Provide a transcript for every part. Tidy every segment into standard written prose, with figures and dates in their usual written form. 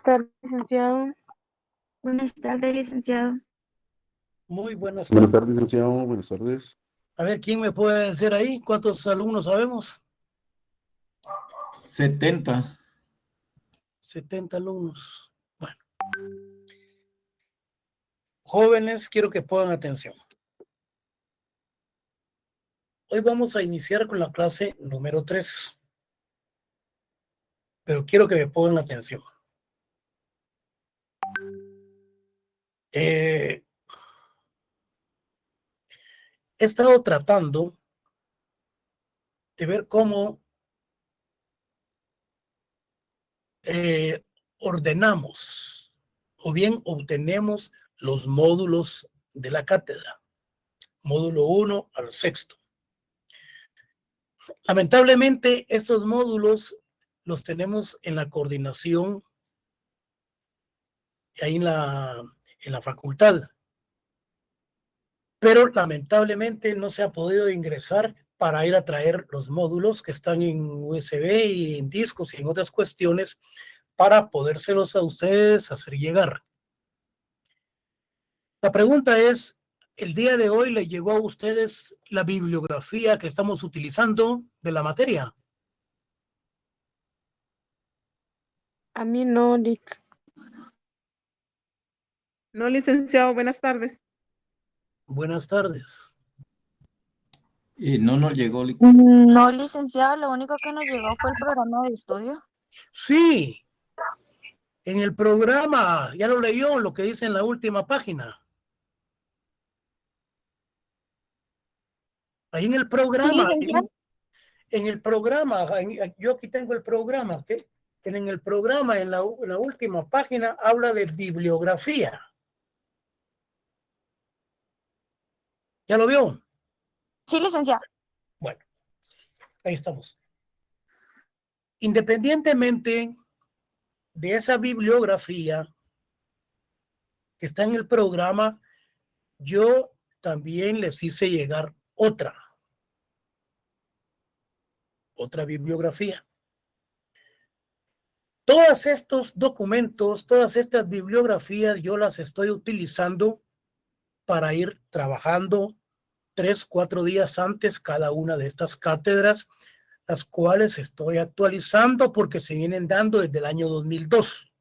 tardes, licenciado. Buenas tardes, licenciado. Muy buenas Buenas tardes. tardes, licenciado. Buenas tardes. A ver, ¿quién me puede decir ahí? ¿Cuántos alumnos sabemos? 70. 70 alumnos. Bueno, jóvenes, quiero que pongan atención. Hoy vamos a iniciar con la clase número 3. Pero quiero que me pongan atención. He estado tratando de ver cómo ordenamos o bien obtenemos los módulos de la cátedra. Módulo 1 al 6. Lamentablemente, estos módulos los tenemos en la coordinación, ahí en la facultad. Pero lamentablemente no se ha podido ingresar para ir a traer los módulos que están en USB y en discos y en otras cuestiones para podérselos a ustedes hacer llegar. La pregunta es, ¿el día de hoy le llegó a ustedes la bibliografía que estamos utilizando de la materia? A mí no, Lic. No, licenciado, buenas tardes. Buenas tardes. No nos llegó. No, licenciado, lo único que nos llegó fue el programa de estudio. Sí, en el programa, ya lo leyó lo que dice en la última página. Ahí en el programa, Sí, licenciado. en el programa, yo aquí tengo el programa, ¿qué? En el programa, en la última página, habla de bibliografía. ¿Ya lo vio? Sí, licenciado. Bueno, ahí estamos. Independientemente de esa bibliografía que está en el programa, yo también les hice llegar otra bibliografía. Todos estos documentos, todas estas bibliografías, yo las estoy utilizando para ir trabajando 3, 4 días antes cada una de estas cátedras, las cuales estoy actualizando porque se vienen dando desde el año 2002.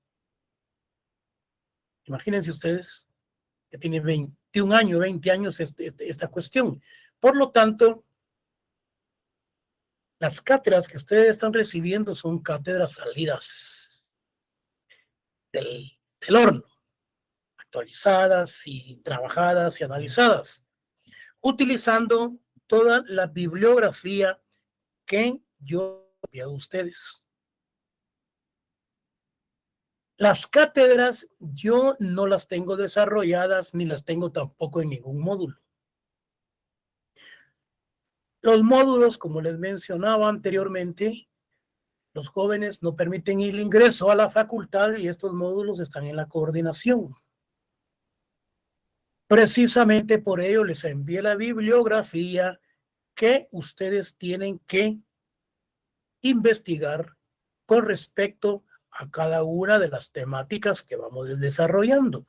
Imagínense ustedes que tiene 21 años, 20 años esta cuestión. Por lo tanto, las cátedras que ustedes están recibiendo son cátedras salidas del horno, actualizadas y trabajadas y analizadas, utilizando toda la bibliografía que yo envié a ustedes. Las cátedras yo no las tengo desarrolladas ni las tengo tampoco en ningún módulo. Los módulos, como les mencionaba anteriormente, los jóvenes no permiten el ingreso a la facultad y estos módulos están en la coordinación. Precisamente por ello les envié la bibliografía que ustedes tienen que investigar con respecto a cada una de las temáticas que vamos desarrollando.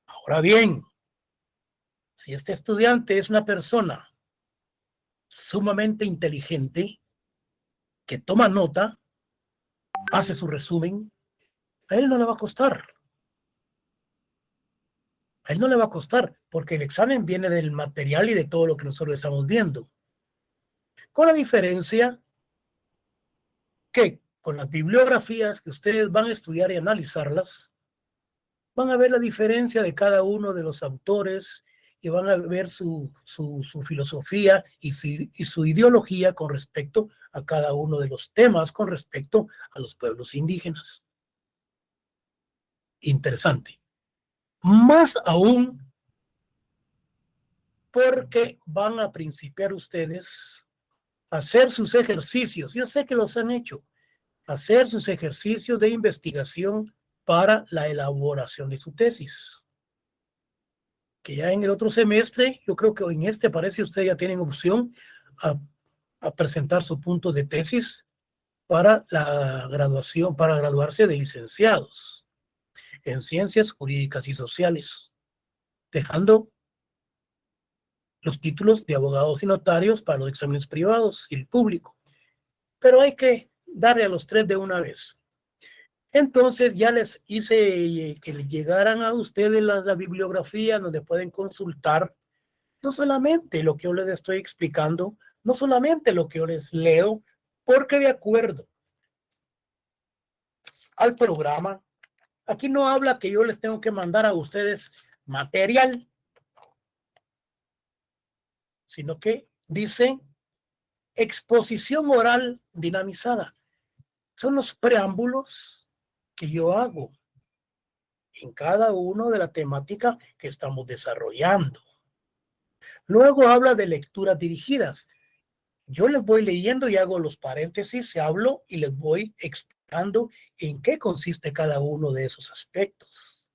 Ahora bien, si este estudiante es una persona sumamente inteligente, que toma nota, hace su resumen, a él no le va a costar. A él no le va a costar, porque el examen viene del material y de todo lo que nosotros estamos viendo. Con la diferencia que con las bibliografías que ustedes van a estudiar y analizarlas, van a ver la diferencia de cada uno de los autores y van a ver su filosofía y su ideología con respecto a cada uno de los temas, con respecto a los pueblos indígenas. Interesante. Más aún porque van a principiar ustedes a hacer sus ejercicios. Yo sé que los han hecho. Hacer sus ejercicios de investigación para la elaboración de su tesis. Que ya en el otro semestre, yo creo que en este parece ustedes ya tienen opción a presentar su punto de tesis para la graduación, para graduarse de licenciados en ciencias jurídicas y sociales, dejando los títulos de abogados y notarios para los exámenes privados y el público. Pero hay que darle a los 3 de una vez. Entonces ya les hice que les llegaran a ustedes la bibliografía donde pueden consultar no solamente lo que yo les estoy explicando, no solamente lo que yo les leo, porque de acuerdo al programa, aquí no habla que yo les tengo que mandar a ustedes material, sino que dice exposición oral dinamizada. Son los preámbulos que yo hago en cada uno de la temática que estamos desarrollando. Luego habla de lecturas dirigidas. Yo les voy leyendo y hago los paréntesis, hablo y les voy explicando en qué consiste cada uno de esos aspectos.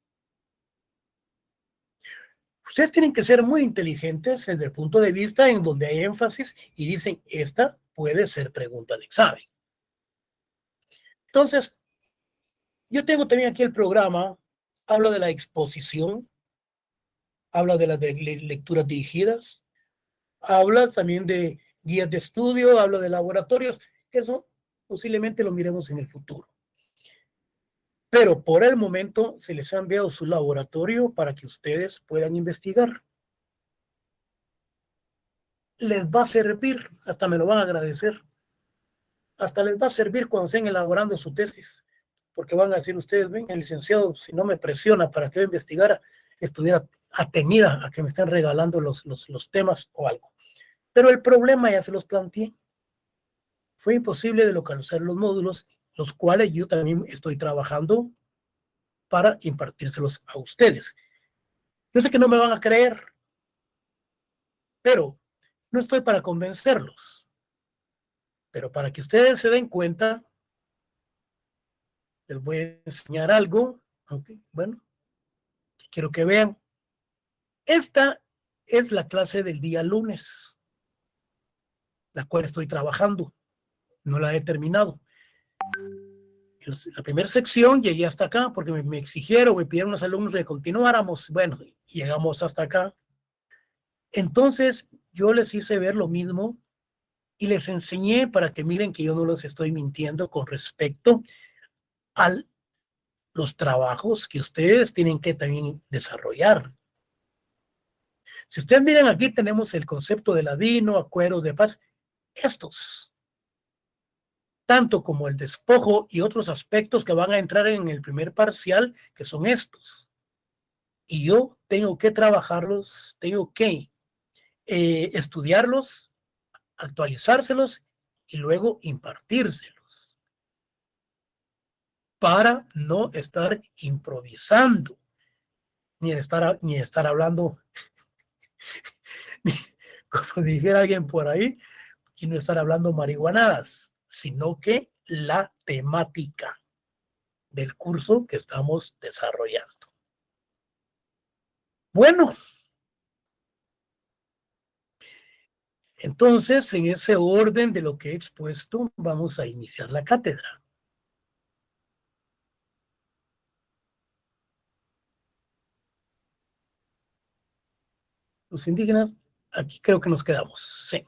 Ustedes tienen que ser muy inteligentes desde el punto de vista en donde hay énfasis y dicen, esta puede ser pregunta de examen. Entonces, yo tengo también aquí el programa, habla de la exposición, habla de las lecturas dirigidas, habla también de guías de estudio, habla de laboratorios, eso posiblemente lo miremos en el futuro. Pero por el momento se les ha enviado su laboratorio para que ustedes puedan investigar. Les va a servir, hasta me lo van a agradecer. Hasta les va a servir cuando estén elaborando su tesis, porque van a decir ustedes, ven, el licenciado, si no me presiona para que yo investigara, estuviera atenida a que me estén regalando los temas o algo. Pero el problema ya se los planteé. Fue imposible de localizar los módulos, los cuales yo también estoy trabajando para impartírselos a ustedes. Yo sé que no me van a creer, pero no estoy para convencerlos. Pero para que ustedes se den cuenta, les voy a enseñar algo, aunque, bueno, quiero que vean. Esta es la clase del día lunes, la cual estoy trabajando. No la he terminado. En la primera sección llegué hasta acá porque me exigieron, me pidieron los alumnos que continuáramos. Bueno, llegamos hasta acá. Entonces yo les hice ver lo mismo y les enseñé para que miren que yo no los estoy mintiendo con respecto a los trabajos que ustedes tienen que también desarrollar. Si ustedes miran aquí tenemos el concepto de ladino, acuerdos de paz. Estos, tanto como el despojo y otros aspectos que van a entrar en el primer parcial, que son estos. Y yo tengo que trabajarlos, tengo que estudiarlos, actualizárselos y luego impartírselos para no estar improvisando, ni estar hablando, como dijera alguien por ahí, y no estar hablando marihuanadas, sino que la temática del curso que estamos desarrollando. Bueno, entonces, en ese orden de lo que he expuesto, vamos a iniciar la cátedra. Los indígenas, aquí creo que nos quedamos. Sí.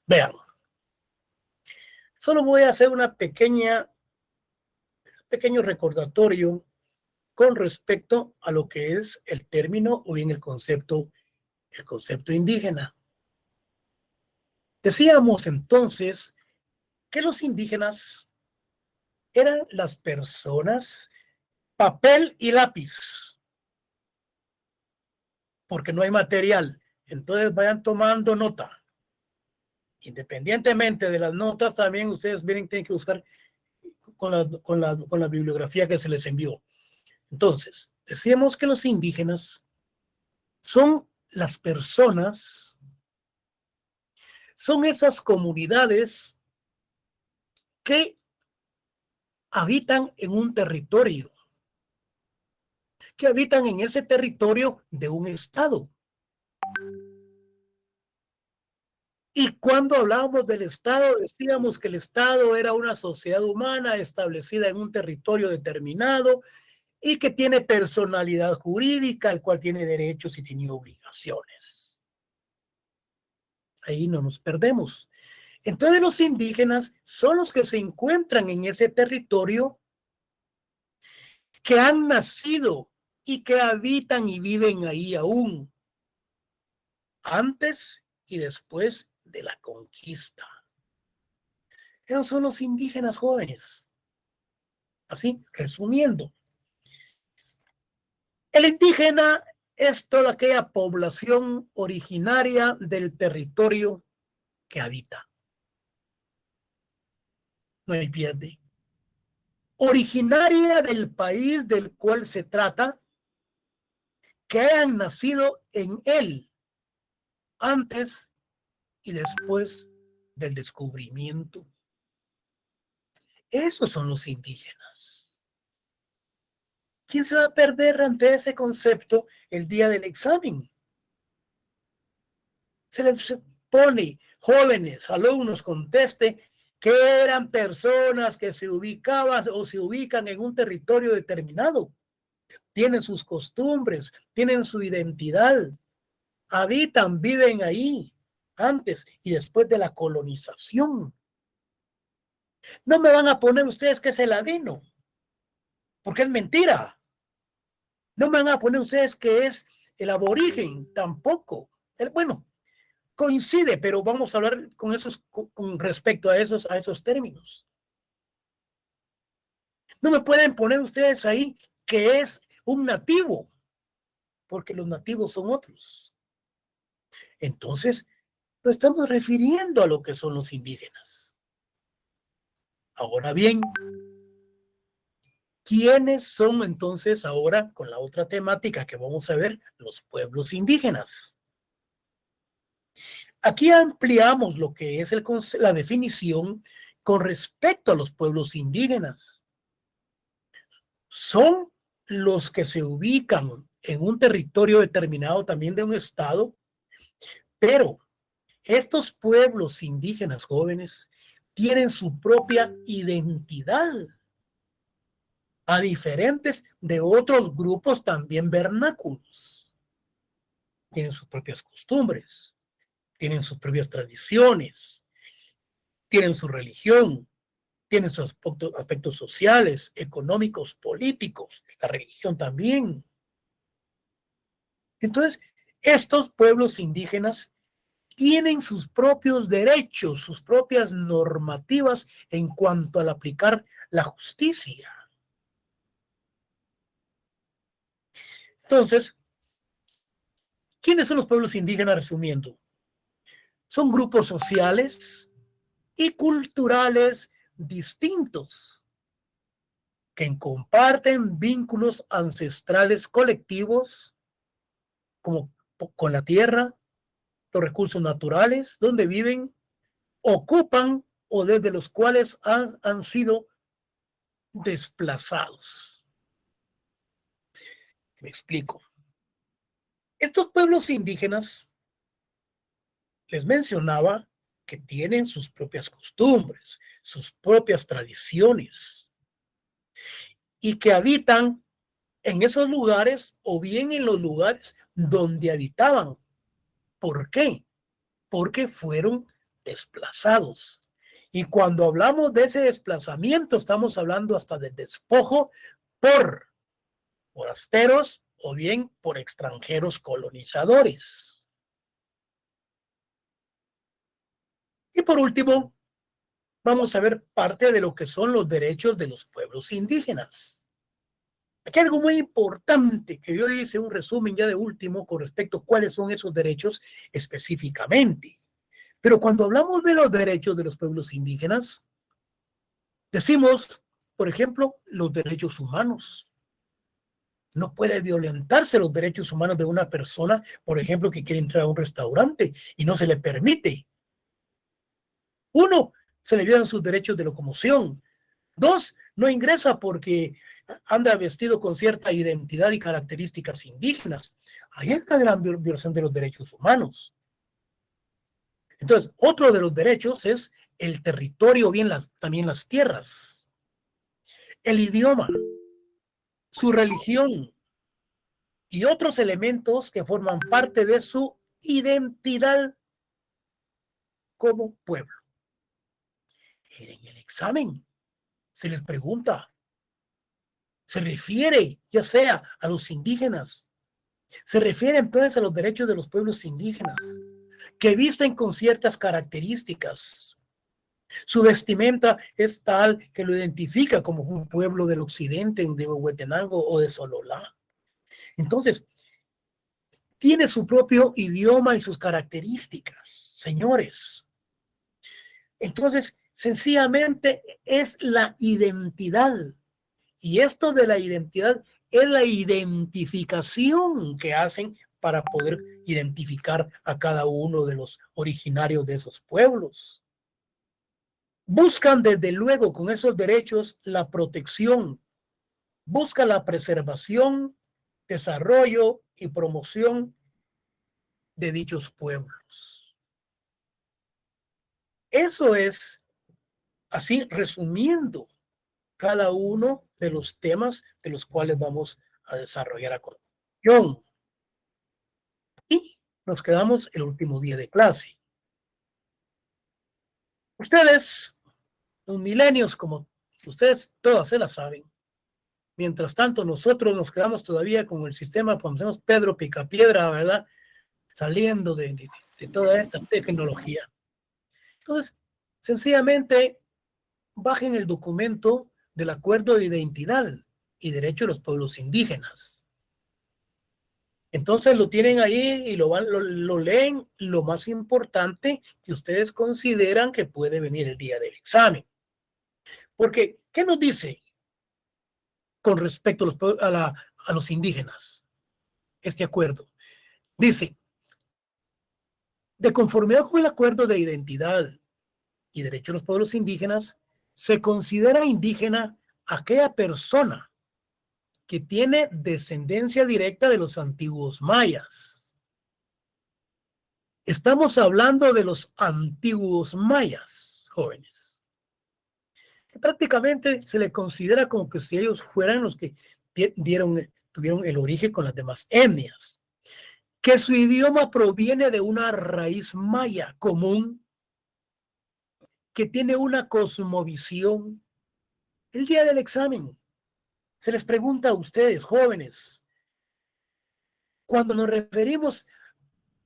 Vean. Solo voy a hacer pequeño recordatorio con respecto a lo que es el término o bien el concepto indígena. Decíamos entonces que los indígenas eran las personas, papel y lápiz, porque no hay material. Entonces vayan tomando nota. Independientemente de las notas, también ustedes tienen que buscar con la bibliografía que se les envió. Entonces, decíamos que los indígenas son las personas, son esas comunidades que habitan en un territorio, que habitan en ese territorio de un estado. Y cuando hablábamos del Estado, decíamos que el Estado era una sociedad humana establecida en un territorio determinado y que tiene personalidad jurídica, el cual tiene derechos y tiene obligaciones. Ahí no nos perdemos. Entonces los indígenas son los que se encuentran en ese territorio, que han nacido y que habitan y viven ahí aún, antes y después de la conquista. Esos son los indígenas jóvenes. Así, resumiendo. El indígena es toda aquella población originaria del territorio que habita. No hay pierde. Originaria del país del cual se trata, que hayan nacido en él antes y después del descubrimiento. Esos son los indígenas. ¿Quién se va a perder ante ese concepto el día del examen? Se les pone, jóvenes, alumnos, conteste que eran personas que se ubicaban o se ubican en un territorio determinado. Tienen sus costumbres, tienen su identidad, habitan, viven ahí, antes y después de la colonización. No me van a poner ustedes que es el ladino, porque es mentira. No me van a poner ustedes que es el aborigen, tampoco. Bueno, coincide, pero vamos a hablar con respecto a esos términos. No me pueden poner ustedes ahí que es un nativo, porque los nativos son otros. Entonces, nos estamos refiriendo a lo que son los indígenas. Ahora bien, ¿quiénes son entonces ahora, con la otra temática que vamos a ver, los pueblos indígenas? Aquí ampliamos lo que es la definición con respecto a los pueblos indígenas. Son los que se ubican en un territorio determinado también de un estado, pero estos pueblos indígenas jóvenes tienen su propia identidad, a diferentes de otros grupos también vernáculos. Tienen sus propias costumbres, tienen sus propias tradiciones, tienen su religión, tienen sus aspectos sociales, económicos, políticos, la religión también. Entonces, estos pueblos indígenas tienen sus propios derechos, sus propias normativas en cuanto al aplicar la justicia. Entonces, ¿quiénes son los pueblos indígenas resumiendo? Son grupos sociales y culturales distintos que comparten vínculos ancestrales colectivos como con la tierra, los recursos naturales donde viven, ocupan o desde los cuales han sido desplazados. Me explico. Estos pueblos indígenas, les mencionaba que tienen sus propias costumbres, sus propias tradiciones y que habitan en esos lugares o bien en los lugares donde habitaban. ¿Por qué? Porque fueron desplazados. Y cuando hablamos de ese desplazamiento, estamos hablando hasta del despojo por forasteros o bien por extranjeros colonizadores. Y por último, vamos a ver parte de lo que son los derechos de los pueblos indígenas. Aquí hay algo muy importante que yo hice un resumen ya de último con respecto a cuáles son esos derechos específicamente. Pero cuando hablamos de los derechos de los pueblos indígenas, decimos, por ejemplo, los derechos humanos. No puede violentarse los derechos humanos de una persona, por ejemplo, que quiere entrar a un restaurante y no se le permite. 1, se le violan sus derechos de locomoción. 2, no ingresa porque anda vestido con cierta identidad y características indígenas. Ahí está la violación de los derechos humanos. Entonces, otro de los derechos es el territorio, bien también las tierras, el idioma, su religión y otros elementos que forman parte de su identidad como pueblo. En el examen se les pregunta, se refiere ya sea a los indígenas, se refiere entonces a los derechos de los pueblos indígenas, que visten con ciertas características. Su vestimenta es tal que lo identifica como un pueblo del occidente, de Huehuetenango o de Sololá. Entonces, tiene su propio idioma y sus características, señores. Entonces, sencillamente es la identidad. Y esto de la identidad es la identificación que hacen para poder identificar a cada uno de los originarios de esos pueblos. Buscan desde luego con esos derechos la protección, buscan la preservación, desarrollo y promoción de dichos pueblos. Eso es, así resumiendo, cada uno de los temas de los cuales vamos a desarrollar a continuación. Y nos quedamos el último día de clase. Ustedes, los milenios, como ustedes todas se la saben. Mientras tanto, nosotros nos quedamos todavía con el sistema, conocemos Pedro Picapiedra, ¿verdad? Saliendo de toda esta tecnología. Entonces, sencillamente, bajen el documento del Acuerdo de Identidad y Derecho de los Pueblos Indígenas. Entonces lo tienen ahí y lo leen, lo más importante que ustedes consideran que puede venir el día del examen. Porque, ¿qué nos dice con respecto a los indígenas este acuerdo? Dice, de conformidad con el Acuerdo de Identidad y Derecho de los Pueblos Indígenas, se considera indígena aquella persona que tiene descendencia directa de los antiguos mayas. Estamos hablando de los antiguos mayas, jóvenes. Prácticamente se le considera como que si ellos fueran los que tuvieron el origen con las demás etnias. Que su idioma proviene de una raíz maya común, que tiene una cosmovisión. El día del examen se les pregunta a ustedes, jóvenes, cuando nos referimos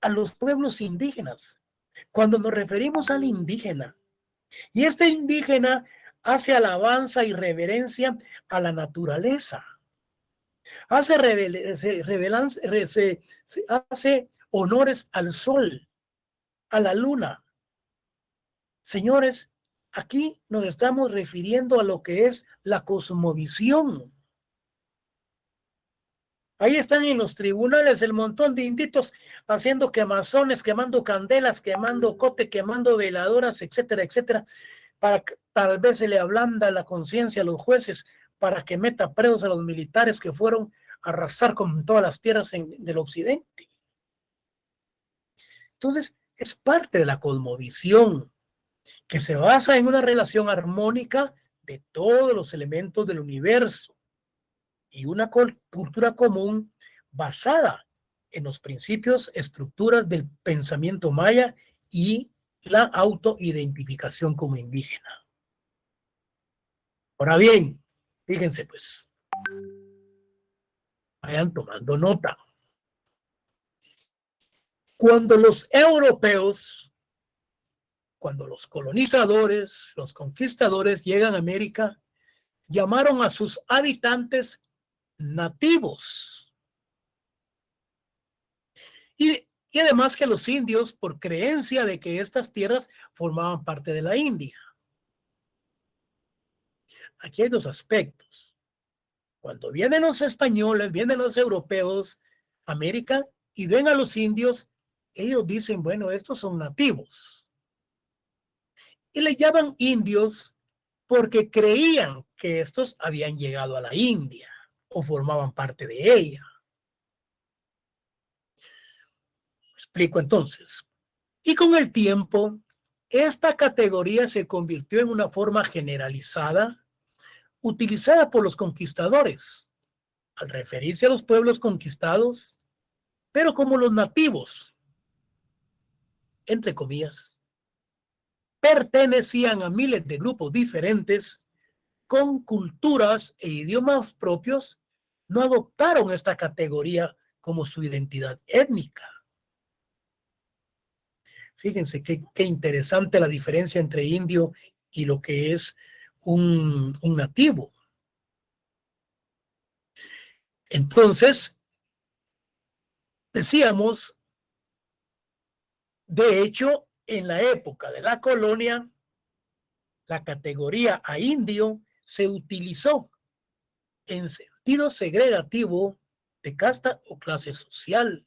a los pueblos indígenas, cuando nos referimos al indígena, y este indígena hace alabanza y reverencia a la naturaleza, hace honores al sol, a la luna. Señores, aquí nos estamos refiriendo a lo que es la cosmovisión. Ahí están en los tribunales el montón de inditos haciendo quemazones, quemando candelas, quemando cote, quemando veladoras, etcétera, etcétera, para que tal vez se le ablanda la conciencia a los jueces para que meta presos a los militares que fueron a arrasar con todas las tierras del occidente. Entonces, es parte de la cosmovisión que se basa en una relación armónica de todos los elementos del universo y una cultura común basada en los principios, estructuras del pensamiento maya y la autoidentificación como indígena. Ahora bien, fíjense pues, vayan tomando nota. Cuando los europeos, cuando los colonizadores, los conquistadores llegan a América, llamaron a sus habitantes nativos. Y además que los indios, por creencia de que estas tierras formaban parte de la India. Aquí hay dos aspectos. Cuando vienen los españoles, vienen los europeos a América y ven a los indios, ellos dicen, bueno, estos son nativos. Y le llaman indios porque creían que estos habían llegado a la India o formaban parte de ella. Explico entonces. Y con el tiempo, esta categoría se convirtió en una forma generalizada utilizada por los conquistadores al referirse a los pueblos conquistados, pero como los nativos, entre comillas, pertenecían a miles de grupos diferentes con culturas e idiomas propios, no adoptaron esta categoría como su identidad étnica. Fíjense qué interesante la diferencia entre indio y lo que es un nativo. Entonces, decíamos, de hecho, en la época de la colonia, la categoría a indio se utilizó en sentido segregativo de casta o clase social.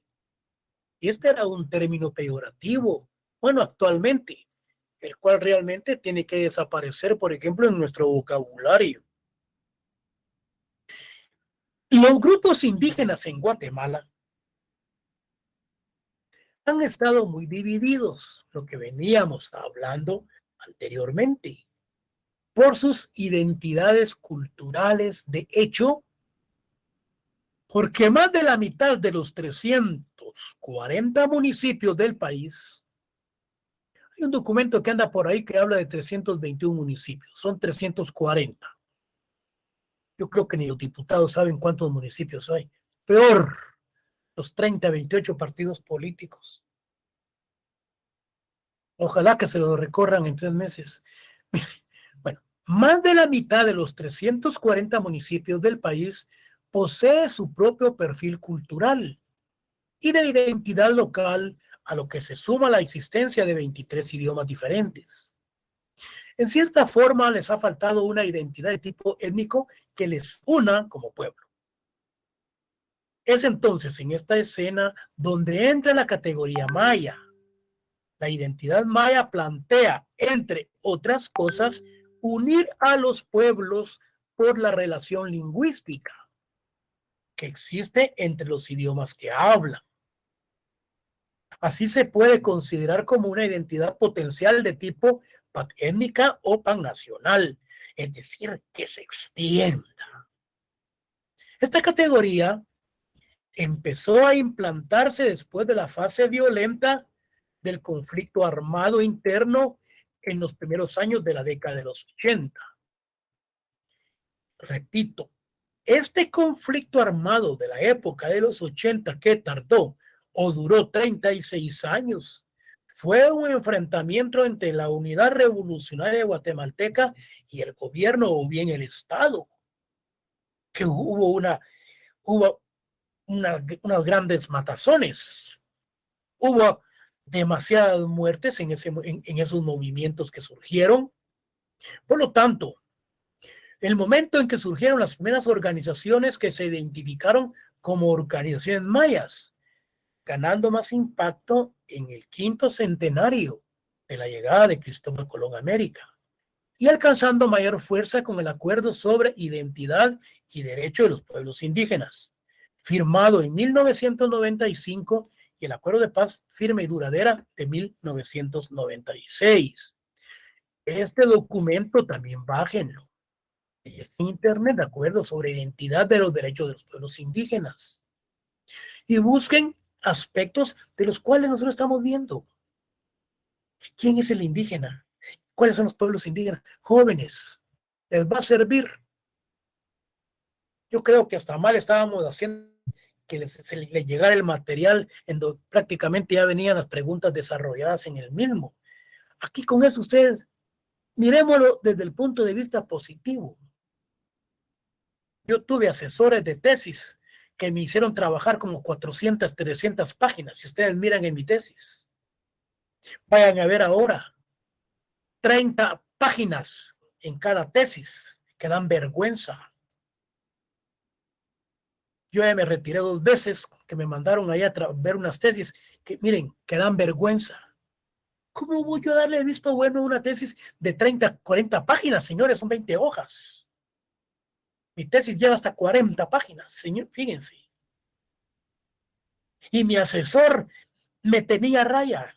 Y este era un término peyorativo, bueno, actualmente, el cual realmente tiene que desaparecer, por ejemplo, en nuestro vocabulario. Los grupos indígenas en Guatemala han estado muy divididos, lo que veníamos hablando anteriormente, por sus identidades culturales. De hecho, porque más de la mitad de los 340 municipios del país, hay un documento que anda por ahí que habla de 321 municipios, son 340. Yo creo que ni los diputados saben cuántos municipios hay. Peor, los 30, 28 partidos políticos. Ojalá que se lo recorran en 3 meses. Bueno, más de la mitad de los 340 municipios del país posee su propio perfil cultural y de identidad local, a lo que se suma la existencia de 23 idiomas diferentes. En cierta forma, les ha faltado una identidad de tipo étnico que les una como pueblo. Es entonces en esta escena donde entra la categoría maya. La identidad maya plantea, entre otras cosas, unir a los pueblos por la relación lingüística que existe entre los idiomas que hablan. Así se puede considerar como una identidad potencial de tipo panétnica o pannacional, es decir, que se extienda. Esta categoría empezó a implantarse después de la fase violenta del conflicto armado interno en los primeros años de la década de los 80. Repito, este conflicto armado de la época de los 80 que tardó o duró 36 años, fue un enfrentamiento entre la Unidad Revolucionaria Guatemalteca y el gobierno o bien el Estado, que hubo unas grandes matazones, hubo demasiadas muertes en esos movimientos que surgieron. Por lo tanto, el momento en que surgieron las primeras organizaciones que se identificaron como organizaciones mayas, ganando más impacto en el 5º centenario de la llegada de Cristóbal Colón a América y alcanzando mayor fuerza con el Acuerdo sobre Identidad y Derecho de los Pueblos Indígenas, firmado en 1995, y el Acuerdo de Paz firme y duradera de 1996. Este documento también bájenlo. En internet, de acuerdo sobre identidad de los derechos de los pueblos indígenas. Y busquen aspectos de los cuales nosotros estamos viendo. ¿Quién es el indígena? ¿Cuáles son los pueblos indígenas? Jóvenes, les va a servir. Yo creo que hasta mal estábamos haciendo que les llegara el material en donde prácticamente ya venían las preguntas desarrolladas en el mismo. Aquí con eso ustedes, miremoslo desde el punto de vista positivo. Yo tuve asesores de tesis que me hicieron trabajar como 400, 300 páginas. Si ustedes miran en mi tesis, vayan a ver ahora 30 páginas en cada tesis que dan vergüenza. Yo ya me retiré 2 veces que me mandaron allá a ver unas tesis que, miren, que dan vergüenza. ¿Cómo voy yo a darle visto bueno a una tesis de 30, 40 páginas, señores? Son 20 hojas. Mi tesis lleva hasta 40 páginas, señor, fíjense. Y mi asesor me tenía a raya.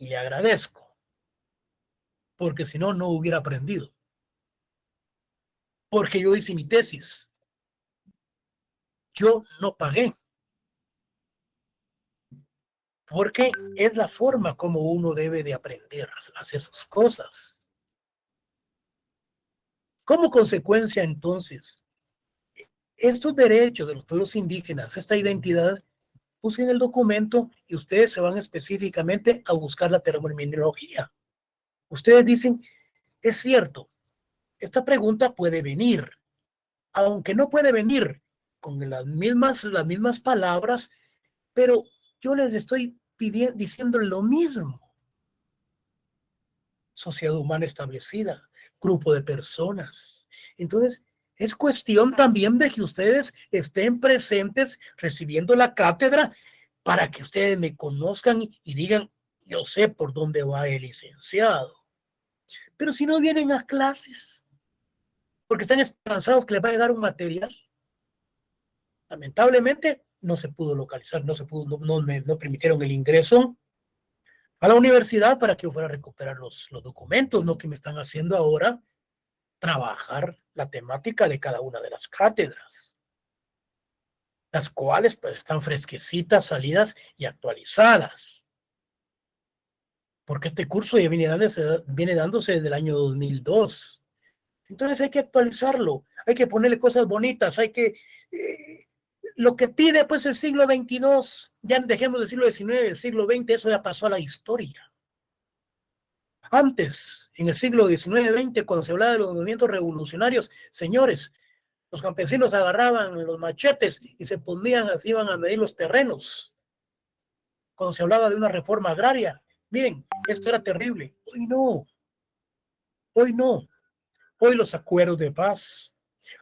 y le agradezco, porque si no, no hubiera aprendido. Porque yo hice mi tesis. Yo no pagué. Porque es la forma como uno debe de aprender a hacer sus cosas. Como consecuencia, entonces, estos derechos de los pueblos indígenas, esta identidad, busquen el documento y ustedes se van específicamente a buscar la terminología. Ustedes dicen, es cierto, esta pregunta puede venir, aunque no puede venir con las mismas palabras, pero yo les estoy diciendo lo mismo. Sociedad humana establecida, grupo de personas. Entonces, es cuestión también de que ustedes estén presentes recibiendo la cátedra para que ustedes me conozcan y digan, yo sé por dónde va el licenciado. Pero si no vienen a clases, porque están esperanzados que les va a llegar un material, lamentablemente no se pudo localizar, no permitieron el ingreso a la universidad para que yo fuera a recuperar los documentos, no que me están haciendo ahora trabajar la temática de cada una de las cátedras, las cuales pues están fresquecitas, salidas y actualizadas. Porque este curso ya viene dándose desde el año 2002. Entonces hay que actualizarlo, hay que ponerle cosas bonitas, hay que... lo que pide pues el siglo XXII, ya dejemos del siglo XIX, el siglo XX, eso ya pasó a la historia. Antes, en el siglo XIX-XX, cuando se hablaba de los movimientos revolucionarios, señores, los campesinos agarraban los machetes y se ponían, así iban a medir los terrenos. Cuando se hablaba de una reforma agraria, miren, esto era terrible. Hoy no, hoy no. Hoy los acuerdos de paz,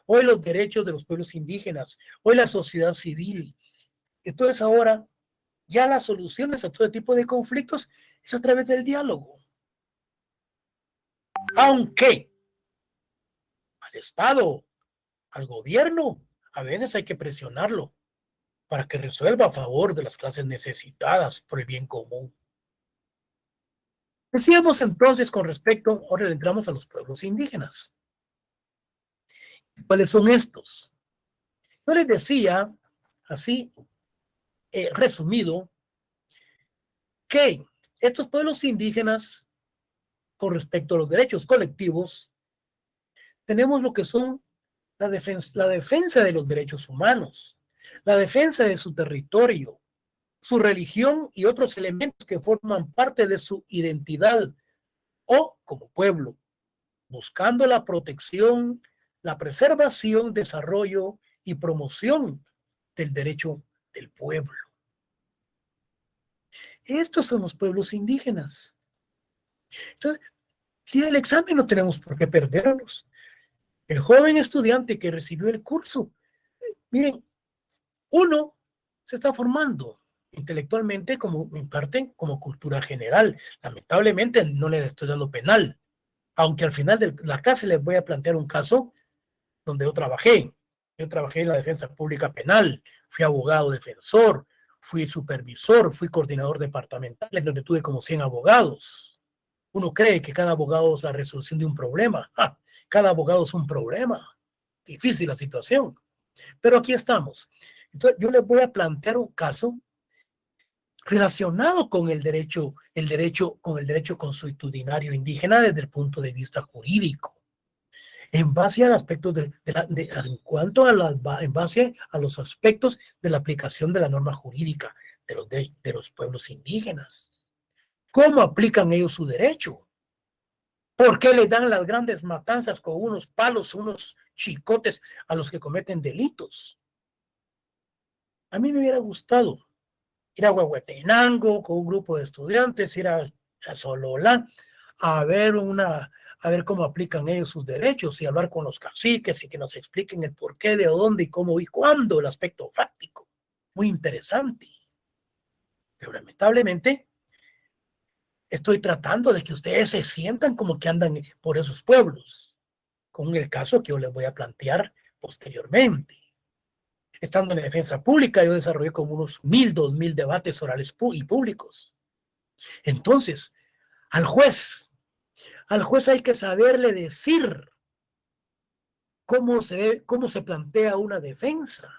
hoy los derechos de los pueblos indígenas, hoy la sociedad civil. Entonces ahora ya las soluciones a todo tipo de conflictos es a través del diálogo. Aunque al Estado, al gobierno, a veces hay que presionarlo para que resuelva a favor de las clases necesitadas por el bien común. Decíamos entonces con respecto, ahora le entramos a los pueblos indígenas. ¿Cuáles son estos? Yo les decía, así resumido, que estos pueblos indígenas, con respecto a los derechos colectivos, tenemos lo que son la defensa de los derechos humanos, la defensa de su territorio, su religión y otros elementos que forman parte de su identidad o como pueblo, buscando la protección, la preservación, desarrollo y promoción del derecho del pueblo. Estos son los pueblos indígenas. Entonces, si el examen no tenemos por qué perderlos. El joven estudiante que recibió el curso, miren, uno se está formando intelectualmente como en parte como cultura general. Lamentablemente no le estoy dando penal, aunque al final de la clase les voy a plantear un caso donde yo trabajé. Yo trabajé en la defensa pública penal, fui abogado defensor, fui supervisor, fui coordinador departamental, en donde tuve como 100 abogados. Uno cree que cada abogado es la resolución de un problema. Cada abogado es un problema. Difícil la situación. Pero aquí estamos. Entonces, yo les voy a plantear un caso relacionado con el derecho consuetudinario indígena desde el punto de vista jurídico. En base al aspecto en base a los aspectos de la aplicación de la norma jurídica de los pueblos indígenas. ¿Cómo aplican ellos su derecho? ¿Por qué le dan las grandes matanzas con unos palos, unos chicotes a los que cometen delitos? A mí me hubiera gustado ir a Huehuetenango con un grupo de estudiantes, ir a Sololá, a ver cómo aplican ellos sus derechos y hablar con los caciques y que nos expliquen el por qué, de dónde y cómo y cuándo, el aspecto fáctico. Muy interesante. Pero lamentablemente estoy tratando de que ustedes se sientan como que andan por esos pueblos, con el caso que yo les voy a plantear posteriormente. Estando en la defensa pública, yo desarrollé como unos 1000, 2000 debates orales y públicos. Entonces, al juez hay que saberle decir cómo se plantea una defensa.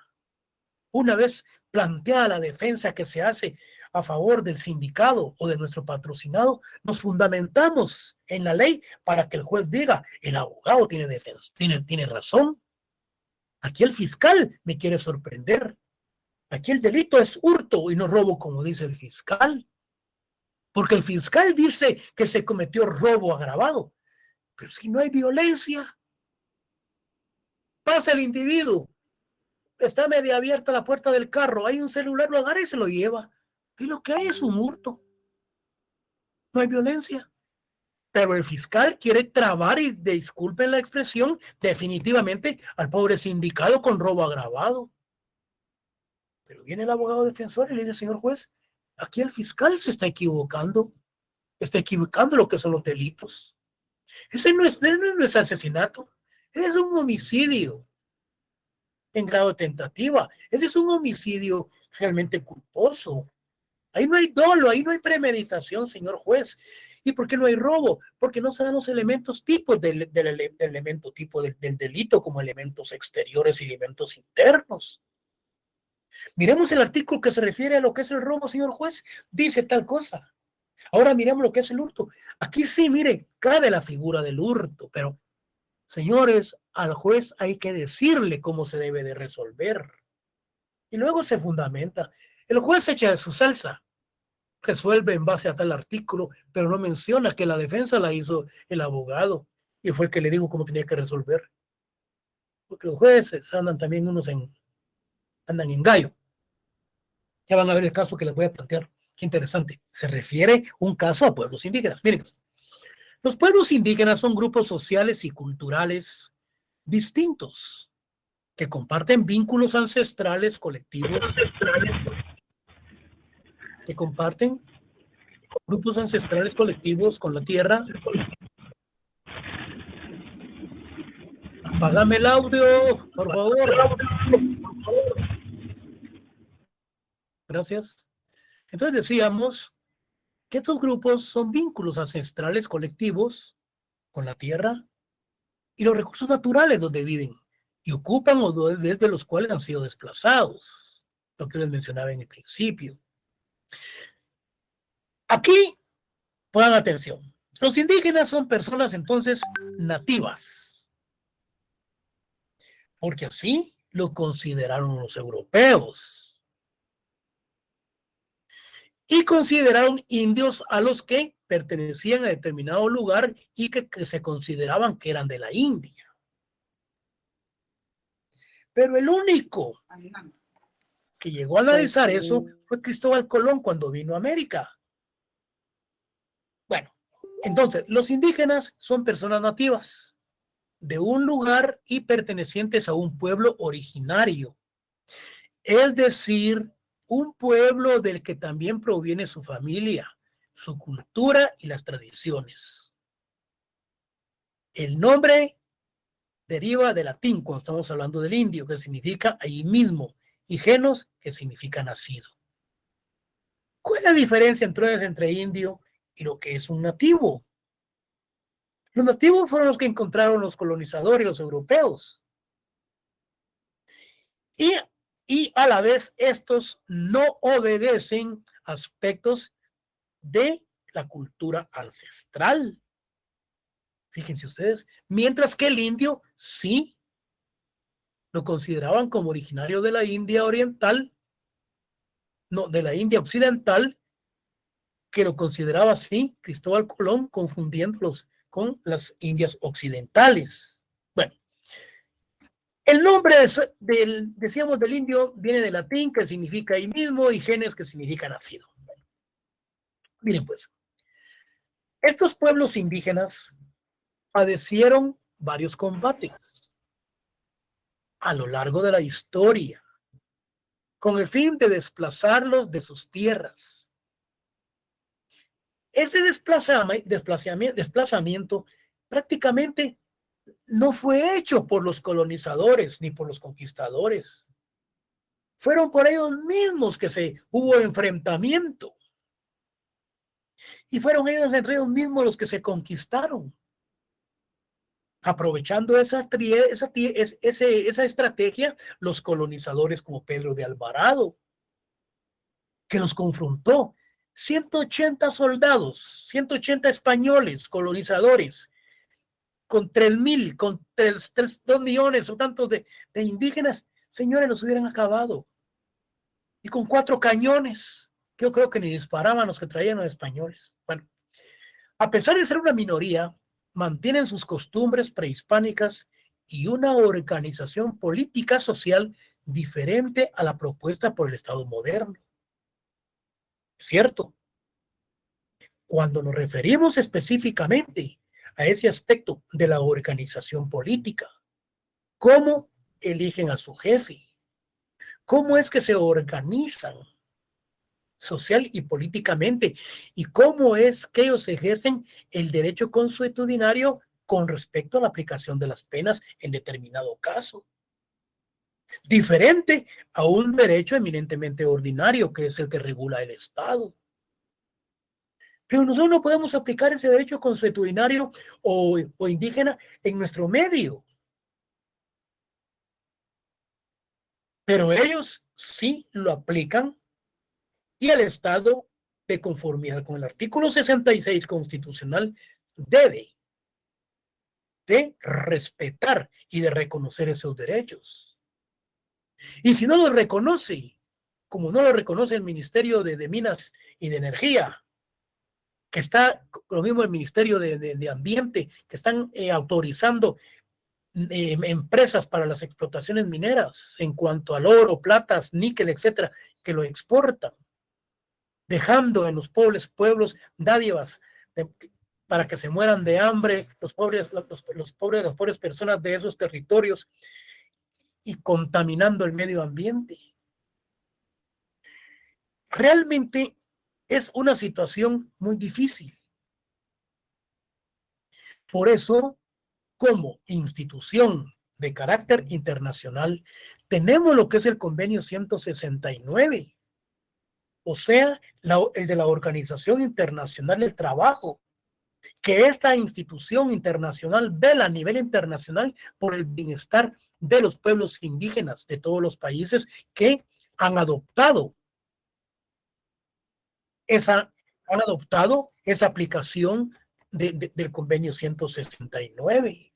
Una vez planteada la defensa que se hace a favor del sindicado o de nuestro patrocinado, nos fundamentamos en la ley para que el juez diga, el abogado tiene defensa, tiene razón. Aquí el fiscal me quiere sorprender. Aquí el delito es hurto y no robo, como dice el fiscal. Porque el fiscal dice que se cometió robo agravado. Pero si no hay violencia, pasa el individuo, está media abierta la puerta del carro, hay un celular, lo agarra y se lo lleva. Y lo que hay es un hurto. No hay violencia. Pero el fiscal quiere trabar, y disculpen la expresión, definitivamente al pobre sindicado con robo agravado. Pero viene el abogado defensor y le dice, señor juez, aquí el fiscal se está equivocando lo que son los delitos. Ese no es asesinato, es un homicidio en grado de tentativa. Ese es un homicidio realmente culposo. Ahí no hay dolo, ahí no hay premeditación, señor juez. ¿Y por qué no hay robo? Porque no se dan los elementos tipos del elemento tipo del delito, como elementos exteriores y elementos internos. Miremos el artículo que se refiere a lo que es el robo, señor juez. Dice tal cosa. Ahora miremos lo que es el hurto. Aquí sí, mire, cabe la figura del hurto, pero, señores, al juez hay que decirle cómo se debe de resolver. Y luego se fundamenta. El juez echa de su salsa, resuelve en base a tal artículo, pero no menciona que la defensa la hizo el abogado y fue el que le dijo cómo tenía que resolver. Porque los jueces andan también andan en gallo. Ya van a ver el caso que les voy a plantear. Qué interesante. Se refiere un caso a pueblos indígenas. Miren, pues, los pueblos indígenas son grupos sociales y culturales distintos que comparten vínculos ancestrales colectivos, que comparten grupos ancestrales colectivos con la tierra. Apágame el audio, por favor. Gracias. Entonces decíamos que estos grupos son vínculos ancestrales colectivos con la tierra y los recursos naturales donde viven y ocupan o desde los cuales han sido desplazados, lo que les mencionaba en el principio. Aquí, pongan atención, los indígenas son personas entonces nativas, porque así lo consideraron los europeos. Y consideraron indios a los que pertenecían a determinado lugar y que se consideraban que eran de la India. Pero el único que llegó a analizar eso fue Cristóbal Colón cuando vino a América. Bueno, entonces, los indígenas son personas nativas de un lugar y pertenecientes a un pueblo originario. Es decir, un pueblo del que también proviene su familia, su cultura y las tradiciones. El nombre deriva del latín cuando estamos hablando del indio, que significa ahí mismo, y genos, que significa nacido. ¿Cuál es la diferencia entonces entre indio y lo que es un nativo? Los nativos fueron los que encontraron los colonizadores, los europeos. Y a la vez estos no obedecen aspectos de la cultura ancestral. Fíjense ustedes, mientras que el indio sí lo consideraban como originario de la India oriental, no, de la India occidental, que lo consideraba así Cristóbal Colón, confundiéndolos con las Indias occidentales. Bueno, el nombre decíamos del indio viene del latín, que significa ahí mismo, y genes, que significa nacido. Bueno, miren pues, estos pueblos indígenas padecieron varios combates a lo largo de la historia con el fin de desplazarlos de sus tierras. Ese desplazamiento prácticamente no fue hecho por los colonizadores ni por los conquistadores. Fueron por ellos mismos que hubo enfrentamiento. Y fueron ellos entre ellos mismos los que se conquistaron. Aprovechando esa estrategia, los colonizadores como Pedro de Alvarado, que los confrontó, 180 soldados, 180 españoles, colonizadores, con 3,000, con 2 millones o tantos de indígenas, señores, los hubieran acabado. Y con 4 cañones, que yo creo que ni disparaban los que traían los españoles. Bueno, a pesar de ser una minoría, mantienen sus costumbres prehispánicas y una organización política social diferente a la propuesta por el Estado moderno. ¿Cierto? Cuando nos referimos específicamente a ese aspecto de la organización política, ¿cómo eligen a su jefe? ¿Cómo es que se organizan social y políticamente? ¿Y cómo es que ellos ejercen el derecho consuetudinario con respecto a la aplicación de las penas en determinado caso? Diferente a un derecho eminentemente ordinario, que es el que regula el Estado. Pero nosotros no podemos aplicar ese derecho consuetudinario o indígena en nuestro medio. Pero ellos sí lo aplican, y el Estado, de conformidad con el artículo 66 constitucional, debe de respetar y de reconocer esos derechos. Y si no los reconoce, como no lo reconoce el Ministerio de Minas y de Energía, que está lo mismo el Ministerio de Ambiente, que están autorizando empresas para las explotaciones mineras en cuanto al oro, platas, níquel, etcétera, que lo exportan, dejando en los pueblos dádivas para que se mueran de hambre las pobres personas de esos territorios, y contaminando el medio ambiente. Realmente es una situación muy difícil. Por eso, como institución de carácter internacional, tenemos lo que es el convenio 169, o sea, el de la Organización Internacional del Trabajo, que esta institución internacional vela a nivel internacional por el bienestar de los pueblos indígenas de todos los países que han adoptado esa aplicación del convenio 169.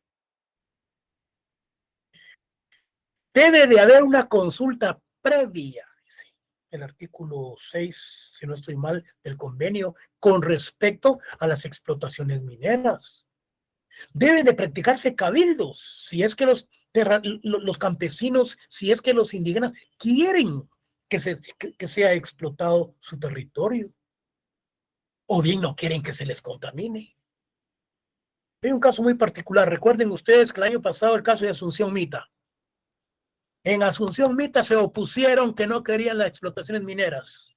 Debe de haber una consulta previa, dice el artículo 6, si no estoy mal, del convenio, con respecto a las explotaciones mineras. Deben de practicarse cabildos, si es que los campesinos, si es que los indígenas quieren que sea explotado su territorio, o bien no quieren que se les contamine. Hay un caso muy particular. Recuerden ustedes que el año pasado el caso de Asunción Mita. En Asunción Mita se opusieron, que no querían las explotaciones mineras.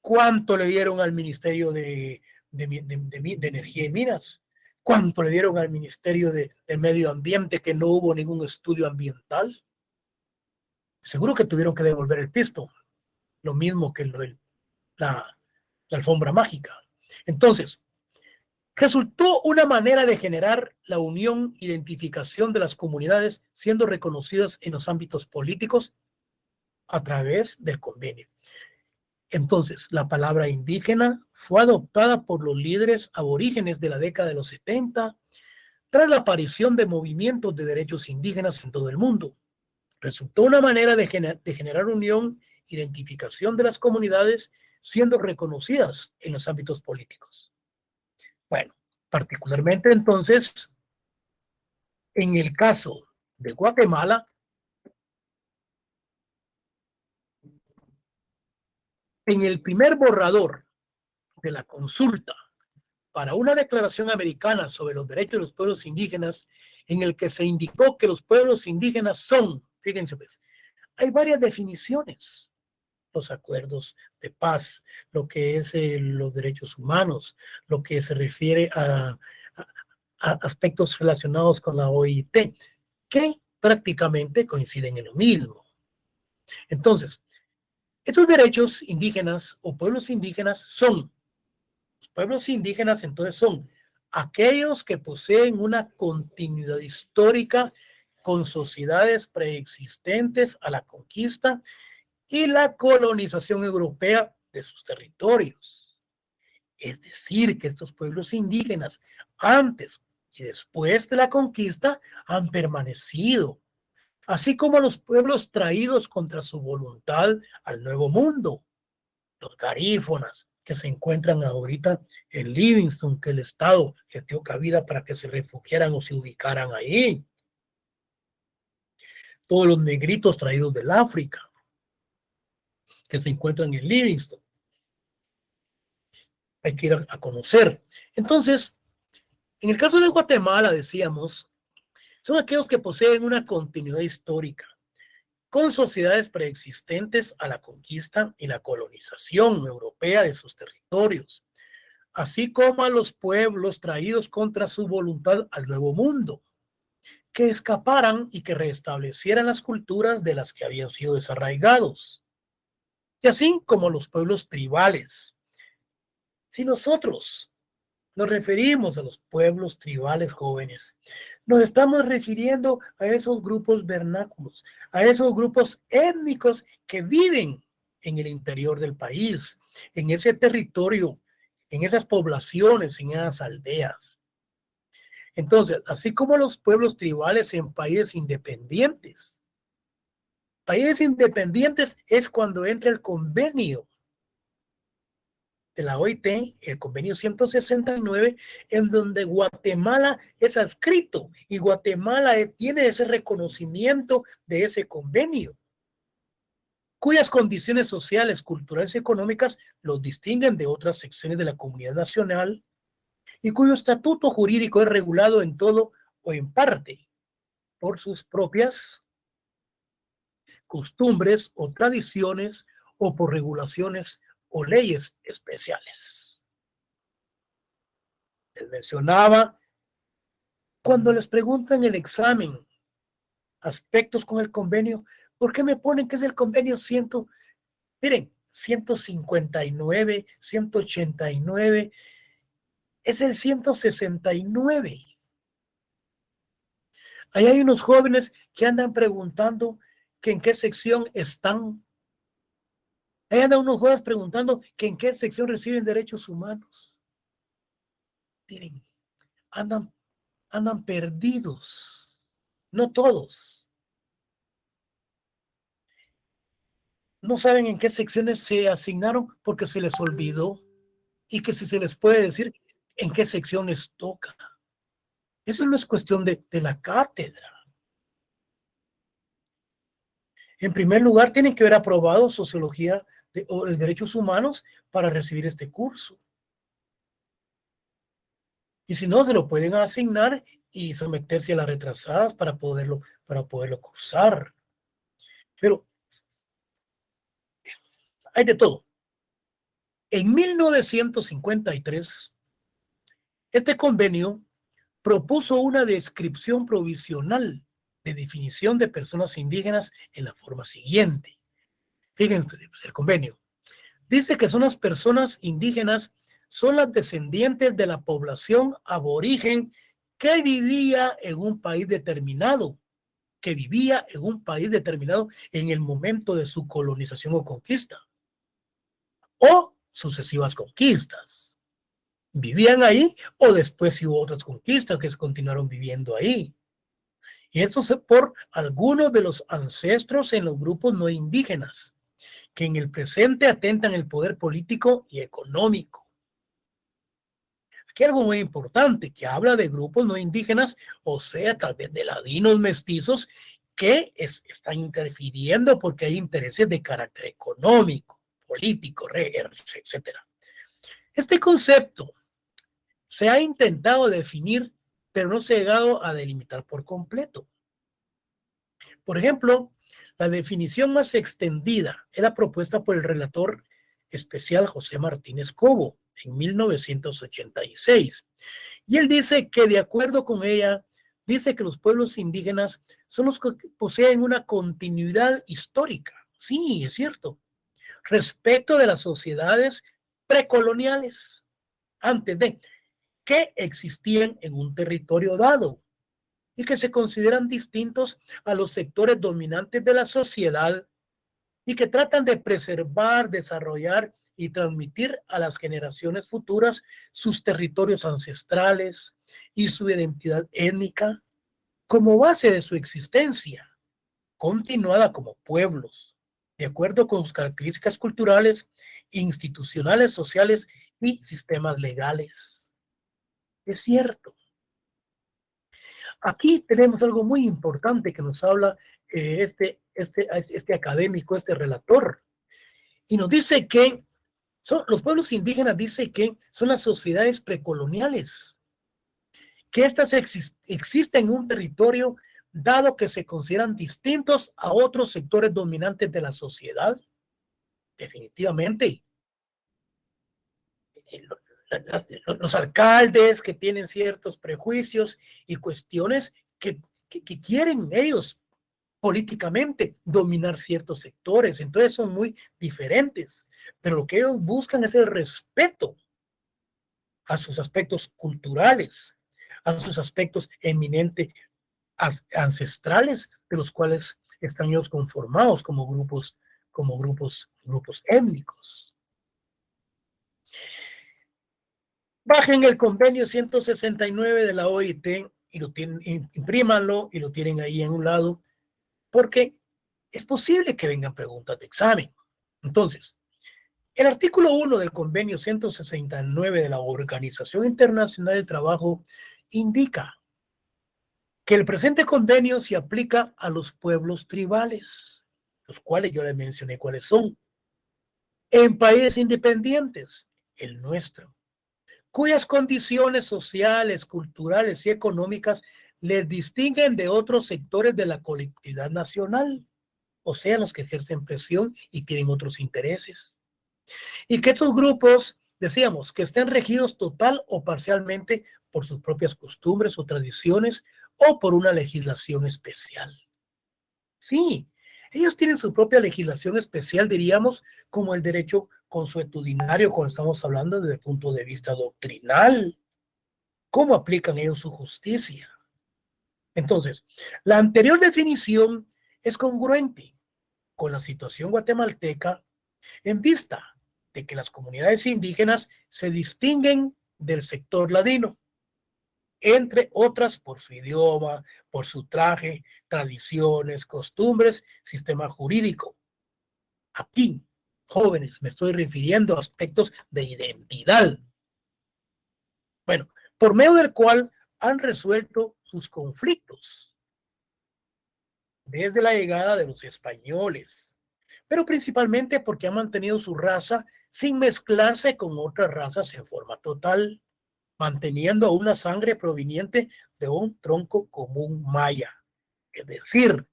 ¿Cuánto le dieron al Ministerio de Energía y Minas? ¿Cuánto le dieron al Ministerio de Medio Ambiente, que no hubo ningún estudio ambiental? Seguro que tuvieron que devolver el pisto. Lo mismo que la alfombra mágica. Entonces, resultó una manera de generar la unión, identificación de las comunidades siendo reconocidas en los ámbitos políticos a través del convenio. Entonces, la palabra indígena fue adoptada por los líderes aborígenes de la década de los 70 tras la aparición de movimientos de derechos indígenas en todo el mundo. Resultó una manera de generar unión, identificación de las comunidades siendo reconocidas en los ámbitos políticos. Bueno, particularmente entonces, en el caso de Guatemala, en el primer borrador de la consulta para una declaración americana sobre los derechos de los pueblos indígenas, en el que se indicó que los pueblos indígenas son, fíjense pues, hay varias definiciones: los acuerdos de paz, lo que es los derechos humanos, lo que se refiere a aspectos relacionados con la OIT, que prácticamente coinciden en lo mismo. Entonces, estos derechos indígenas o pueblos indígenas son pueblos indígenas entonces son aquellos que poseen una continuidad histórica con sociedades preexistentes a la conquista y la colonización europea de sus territorios. Es decir, que estos pueblos indígenas antes y después de la conquista han permanecido, así como los pueblos traídos contra su voluntad al Nuevo Mundo, los garífonas que se encuentran ahorita en Livingston, que el Estado les dio cabida para que se refugiaran o se ubicaran ahí. Todos los negritos traídos del África que se encuentran en Livingston. Hay que ir a conocer. Entonces, en el caso de Guatemala, decíamos, son aquellos que poseen una continuidad histórica con sociedades preexistentes a la conquista y la colonización europea de sus territorios, así como a los pueblos traídos contra su voluntad al Nuevo Mundo, que escaparan y que restablecieran las culturas de las que habían sido desarraigados, y así como los pueblos tribales. Si nosotros nos referimos a los pueblos tribales jóvenes, nos estamos refiriendo a esos grupos vernáculos, a esos grupos étnicos que viven en el interior del país, en ese territorio, en esas poblaciones, en esas aldeas. Entonces, así como los pueblos tribales en países independientes es cuando entra el convenio de la OIT, el convenio 169, en donde Guatemala es adscrito y Guatemala tiene ese reconocimiento de ese convenio, cuyas condiciones sociales, culturales y económicas los distinguen de otras secciones de la comunidad nacional y cuyo estatuto jurídico es regulado en todo o en parte por sus propias costumbres o tradiciones o por regulaciones o leyes especiales. Les mencionaba, cuando les preguntan en el examen aspectos con el convenio, ¿por qué me ponen que es el convenio 159, 189? Es el 169. Ahí hay unos jóvenes que andan preguntando que en qué sección están. Ahí andan unos jóvenes preguntando que en qué sección reciben derechos humanos. Miren, andan perdidos. No todos. No saben en qué secciones se asignaron porque se les olvidó y que si se les puede decir en qué sección les toca. Eso no es cuestión de la cátedra. En primer lugar, tienen que haber aprobado sociología o derechos humanos para recibir este curso. Y si no, se lo pueden asignar y someterse a las retrasadas para poderlo cursar. Pero hay de todo. En 1953, este convenio propuso una descripción provisional de definición de personas indígenas en la forma siguiente. Fíjense, el convenio dice que son las personas indígenas, son las descendientes de la población aborigen que vivía en un país determinado, en el momento de su colonización o conquista, o sucesivas conquistas. Vivían ahí o después hubo otras conquistas que se continuaron viviendo ahí. Y eso es por algunos de los ancestros en los grupos no indígenas, que en el presente atentan el poder político y económico. Aquí hay algo muy importante, que habla de grupos no indígenas, o sea, tal vez de ladinos mestizos, que están interfiriendo porque hay intereses de carácter económico, político, etc. Este concepto se ha intentado definir, pero no se ha llegado a delimitar por completo. Por ejemplo, la definición más extendida es la propuesta por el relator especial José Martínez Cobo en 1986. Y él dice que de acuerdo con ella, dice que los pueblos indígenas son los que poseen una continuidad histórica. Sí, es cierto. Respecto de las sociedades precoloniales antes de que existían en un territorio dado y que se consideran distintos a los sectores dominantes de la sociedad y que tratan de preservar, desarrollar y transmitir a las generaciones futuras sus territorios ancestrales y su identidad étnica como base de su existencia, continuada como pueblos, de acuerdo con sus características culturales, institucionales, sociales y sistemas legales. Es cierto. Aquí tenemos algo muy importante que nos habla este académico, este relator, y nos dice que los pueblos indígenas, dice que son las sociedades precoloniales, que estas existen en un territorio dado que se consideran distintos a otros sectores dominantes de la sociedad. Definitivamente. Los alcaldes que tienen ciertos prejuicios y cuestiones que quieren ellos políticamente dominar ciertos sectores, entonces son muy diferentes, pero lo que ellos buscan es el respeto a sus aspectos culturales, a sus aspectos eminentes ancestrales, de los cuales están ellos conformados como grupos étnicos. Bajen el convenio 169 de la OIT y lo tienen, imprímanlo y lo tienen ahí en un lado, porque es posible que vengan preguntas de examen. Entonces, el artículo 1 del convenio 169 de la Organización Internacional del Trabajo indica que el presente convenio se aplica a los pueblos tribales, los cuales yo les mencioné cuáles son, en países independientes, el nuestro, cuyas condiciones sociales, culturales y económicas les distinguen de otros sectores de la colectividad nacional, o sea, los que ejercen presión y quieren otros intereses. Y que estos grupos, decíamos, que estén regidos total o parcialmente por sus propias costumbres o tradiciones o por una legislación especial. Sí, ellos tienen su propia legislación especial, diríamos, como el derecho consuetudinario, cuando estamos hablando desde el punto de vista doctrinal. ¿Cómo aplican ellos su justicia? Entonces, la anterior definición es congruente con la situación guatemalteca en vista de que las comunidades indígenas se distinguen del sector ladino, entre otras por su idioma, por su traje, tradiciones, costumbres, sistema jurídico. Aquí, jóvenes, me estoy refiriendo a aspectos de identidad. Bueno, por medio del cual han resuelto sus conflictos desde la llegada de los españoles, pero principalmente porque han mantenido su raza sin mezclarse con otras razas en forma total, manteniendo una sangre proveniente de un tronco común maya. Es decir,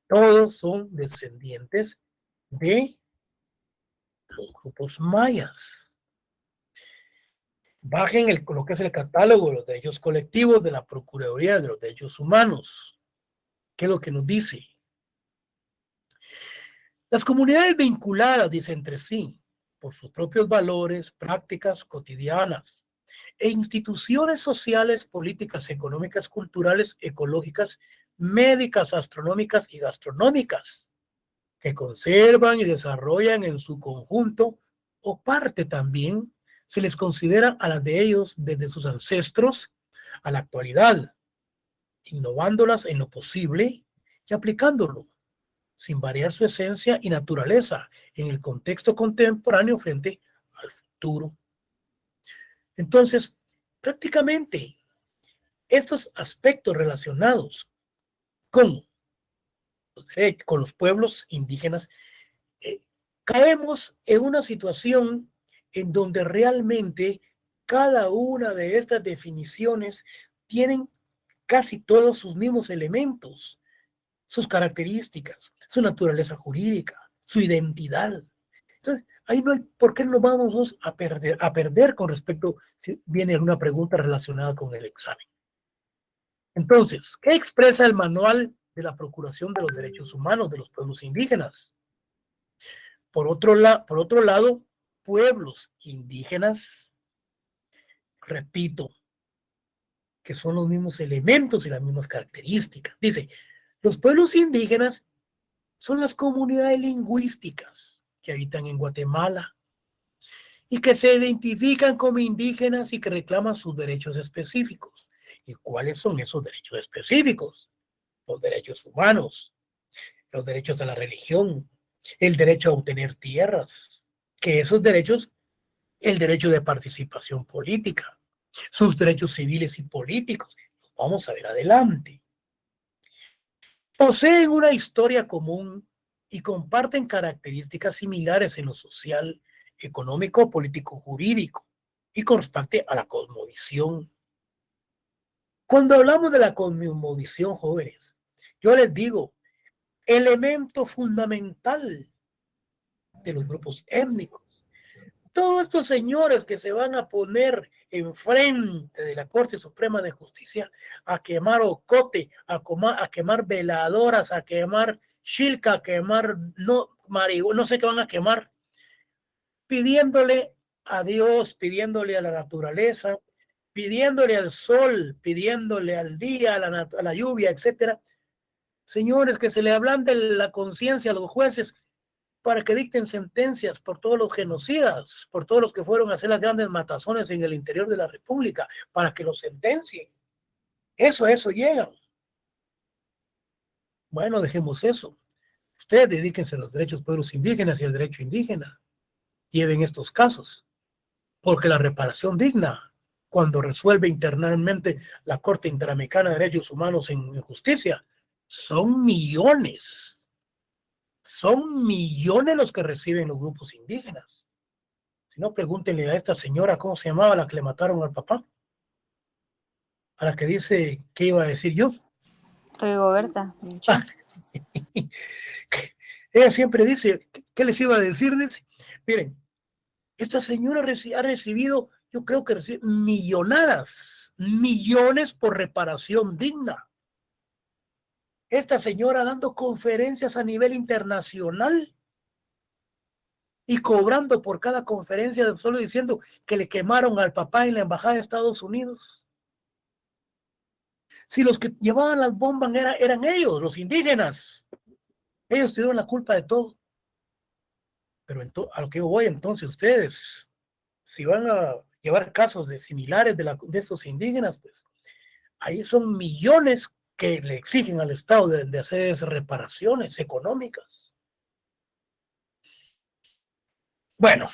todos son descendientes de los grupos mayas. Bajen lo que es el catálogo de los derechos colectivos de la Procuraduría de los Derechos Humanos. ¿Qué es lo que nos dice? Las comunidades vinculadas, dice, entre sí, por sus propios valores, prácticas cotidianas e instituciones sociales, políticas, económicas, culturales, ecológicas, médicas, astronómicas y gastronómicas, que conservan y desarrollan en su conjunto o parte también, se les considera a las de ellos desde sus ancestros a la actualidad, innovándolas en lo posible y aplicándolo sin variar su esencia y naturaleza en el contexto contemporáneo frente al futuro. Entonces, prácticamente estos aspectos relacionados con los pueblos indígenas, caemos en una situación en donde realmente cada una de estas definiciones tienen casi todos sus mismos elementos, sus características, su naturaleza jurídica, su identidad. Entonces, ahí no hay por qué nos vamos a perder con respecto si viene alguna pregunta relacionada con el examen. Entonces, ¿qué expresa el manual de la Procuración de los Derechos Humanos de los Pueblos Indígenas? Por otro lado, pueblos indígenas repito, que son los mismos elementos y las mismas características. Dice, los pueblos indígenas son las comunidades lingüísticas que habitan en Guatemala y que se identifican como indígenas y que reclaman sus derechos específicos. ¿Y cuáles son esos derechos específicos? Los derechos humanos, los derechos a la religión, el derecho a obtener tierras, que esos derechos, el derecho de participación política, sus derechos civiles y políticos. Los vamos a ver adelante. Poseen una historia común y comparten características similares en lo social, económico, político, jurídico y con respecto a la cosmovisión. Cuando hablamos de la cosmovisión, jóvenes, yo les digo, elemento fundamental de los grupos étnicos. Todos estos señores que se van a poner enfrente de la Corte Suprema de Justicia a quemar ocote, a quemar veladoras, a quemar chilca, a quemar no sé qué van a quemar, pidiéndole a Dios, pidiéndole a la naturaleza, pidiéndole al sol, pidiéndole al día, a la lluvia, etcétera. Señores, que se le ablande la conciencia a los jueces para que dicten sentencias por todos los genocidas, por todos los que fueron a hacer las grandes matazones en el interior de la República, para que los sentencien. Eso llegan. Bueno, dejemos eso. Ustedes dedíquense a los derechos de pueblos indígenas y al derecho indígena. Lleven estos casos, porque la reparación digna, cuando resuelve internamente la Corte Interamericana de Derechos Humanos en justicia, son millones. Son millones los que reciben los grupos indígenas. Si no, pregúntenle a esta señora, ¿cómo se llamaba la que le mataron al papá? A la que dice, ¿qué iba a decir yo? Rigoberta. Ella siempre dice, ¿qué les iba a decir? Miren, esta señora ha recibido, yo creo que recibe millonadas, millones por reparación digna. Esta señora dando conferencias a nivel internacional y cobrando por cada conferencia, solo diciendo que le quemaron al papá en la embajada de Estados Unidos. Si los que llevaban las bombas eran ellos, los indígenas, ellos tuvieron la culpa de todo. Pero a lo que yo voy, entonces, ustedes, si van a llevar casos similares de esos indígenas, pues ahí son millones que le exigen al Estado de hacer esas reparaciones económicas. Bueno,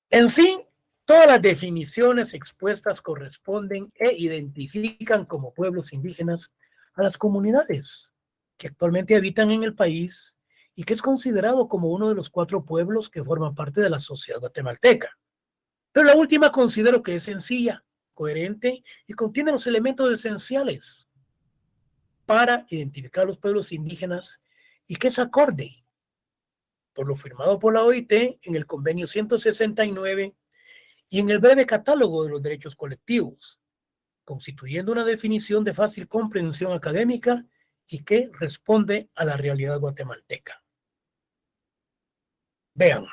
en sí, todas las definiciones expuestas corresponden e identifican como pueblos indígenas a las comunidades que actualmente habitan en el país y que es considerado como uno de los 4 pueblos que forman parte de la sociedad guatemalteca. Pero la última considero que es sencilla, coherente y contiene los elementos esenciales para identificar los pueblos indígenas y que es acorde por lo firmado por la OIT en el convenio 169 y en el breve catálogo de los derechos colectivos, constituyendo una definición de fácil comprensión académica y que responde a la realidad guatemalteca. Vean.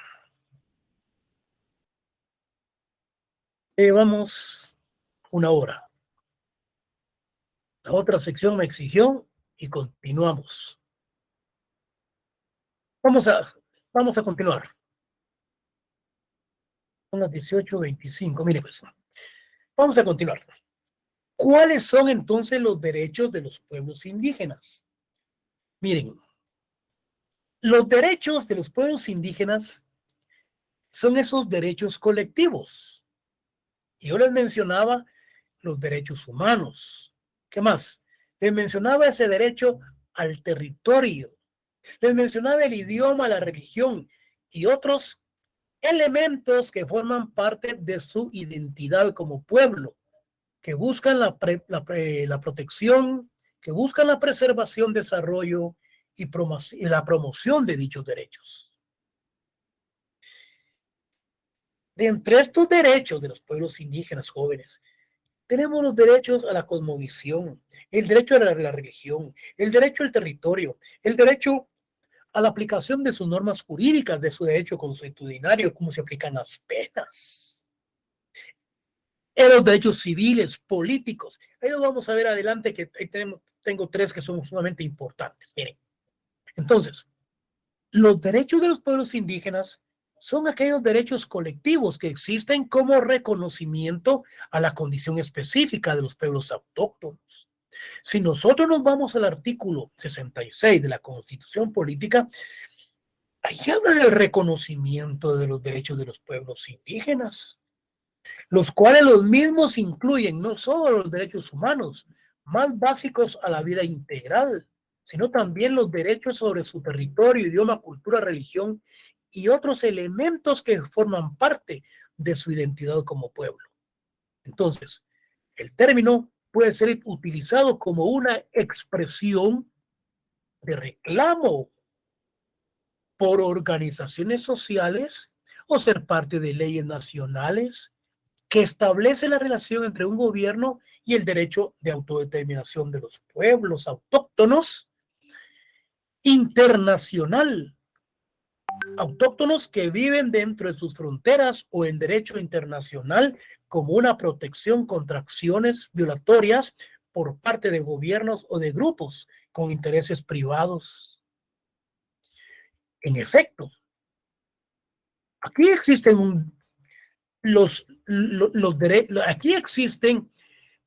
Llevamos 1 hora. La otra sección me exigió y continuamos. Vamos a continuar. Son las 18:25. Mire pues. Vamos a continuar. ¿Cuáles son entonces los derechos de los pueblos indígenas? Miren, los derechos de los pueblos indígenas son esos derechos colectivos. Y yo les mencionaba los derechos humanos. ¿Qué más? Les mencionaba ese derecho al territorio. Les mencionaba el idioma, la religión y otros elementos que forman parte de su identidad como pueblo, que buscan la protección, que buscan la preservación, desarrollo y la promoción de dichos derechos. De entre estos derechos de los pueblos indígenas jóvenes, tenemos los derechos a la cosmovisión, el derecho a la religión, el derecho al territorio, el derecho a la aplicación de sus normas jurídicas, de su derecho consuetudinario, cómo se aplican las penas. en los derechos civiles, políticos. Ahí lo vamos a ver adelante, que ahí tengo tres que son sumamente importantes. Miren, entonces, los derechos de los pueblos indígenas son aquellos derechos colectivos que existen como reconocimiento a la condición específica de los pueblos autóctonos. Si nosotros nos vamos al artículo 66 de la Constitución Política, ahí habla del reconocimiento de los derechos de los pueblos indígenas, los cuales los mismos incluyen no solo los derechos humanos más básicos a la vida integral, sino también los derechos sobre su territorio, idioma, cultura, religión y otros elementos que forman parte de su identidad como pueblo. Entonces, el término puede ser utilizado como una expresión de reclamo por organizaciones sociales o ser parte de leyes nacionales que establece la relación entre un gobierno y el derecho de autodeterminación de los pueblos autóctonos internacional, autóctonos que viven dentro de sus fronteras o en derecho internacional como una protección contra acciones violatorias por parte de gobiernos o de grupos con intereses privados. En efecto, aquí existen aquí existen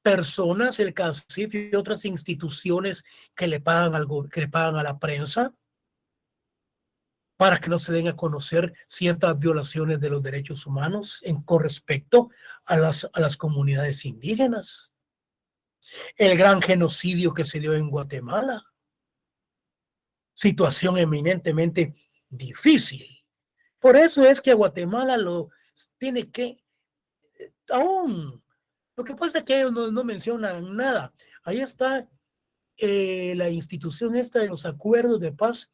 personas, el CACIF y otras instituciones que le pagan a la prensa para que no se den a conocer ciertas violaciones de los derechos humanos con respecto a las comunidades indígenas. El gran genocidio que se dio en Guatemala. Situación eminentemente difícil. Por eso es que a Guatemala lo tiene que aún. Lo que pasa es que ellos no mencionan nada. Ahí está la institución esta de los acuerdos de paz,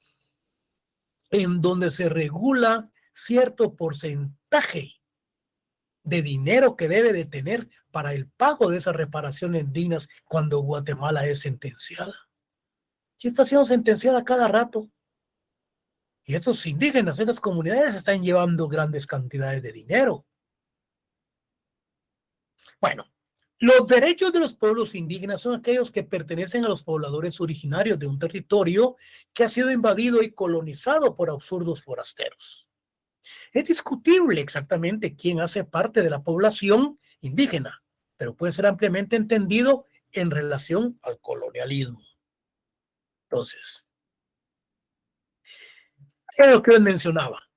en donde se regula cierto porcentaje de dinero que debe de tener para el pago de esas reparaciones dignas cuando Guatemala es sentenciada. Y está siendo sentenciada cada rato. Y estos indígenas, estas comunidades están llevando grandes cantidades de dinero. Bueno, los derechos de los pueblos indígenas son aquellos que pertenecen a los pobladores originarios de un territorio que ha sido invadido y colonizado por absurdos forasteros. Es discutible exactamente quién hace parte de la población indígena, pero puede ser ampliamente entendido en relación al colonialismo. Entonces, es lo que les mencionaba.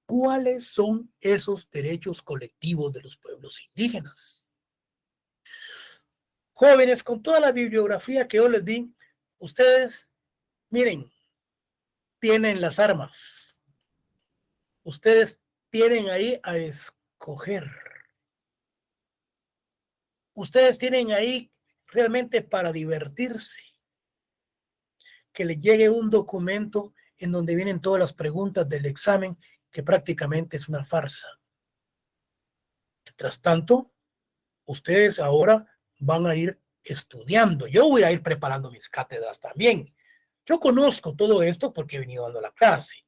¿Cuáles son esos derechos colectivos de los pueblos indígenas? Jóvenes, con toda la bibliografía que yo les di, ustedes, miren, tienen las armas. Ustedes tienen ahí a escoger. Ustedes tienen ahí realmente para divertirse. Que les llegue un documento en donde vienen todas las preguntas del examen, que prácticamente es una farsa. Mientras tanto, ustedes ahora van a ir estudiando. Yo voy a ir preparando mis cátedras también. Yo conozco todo esto porque he venido dando la clase.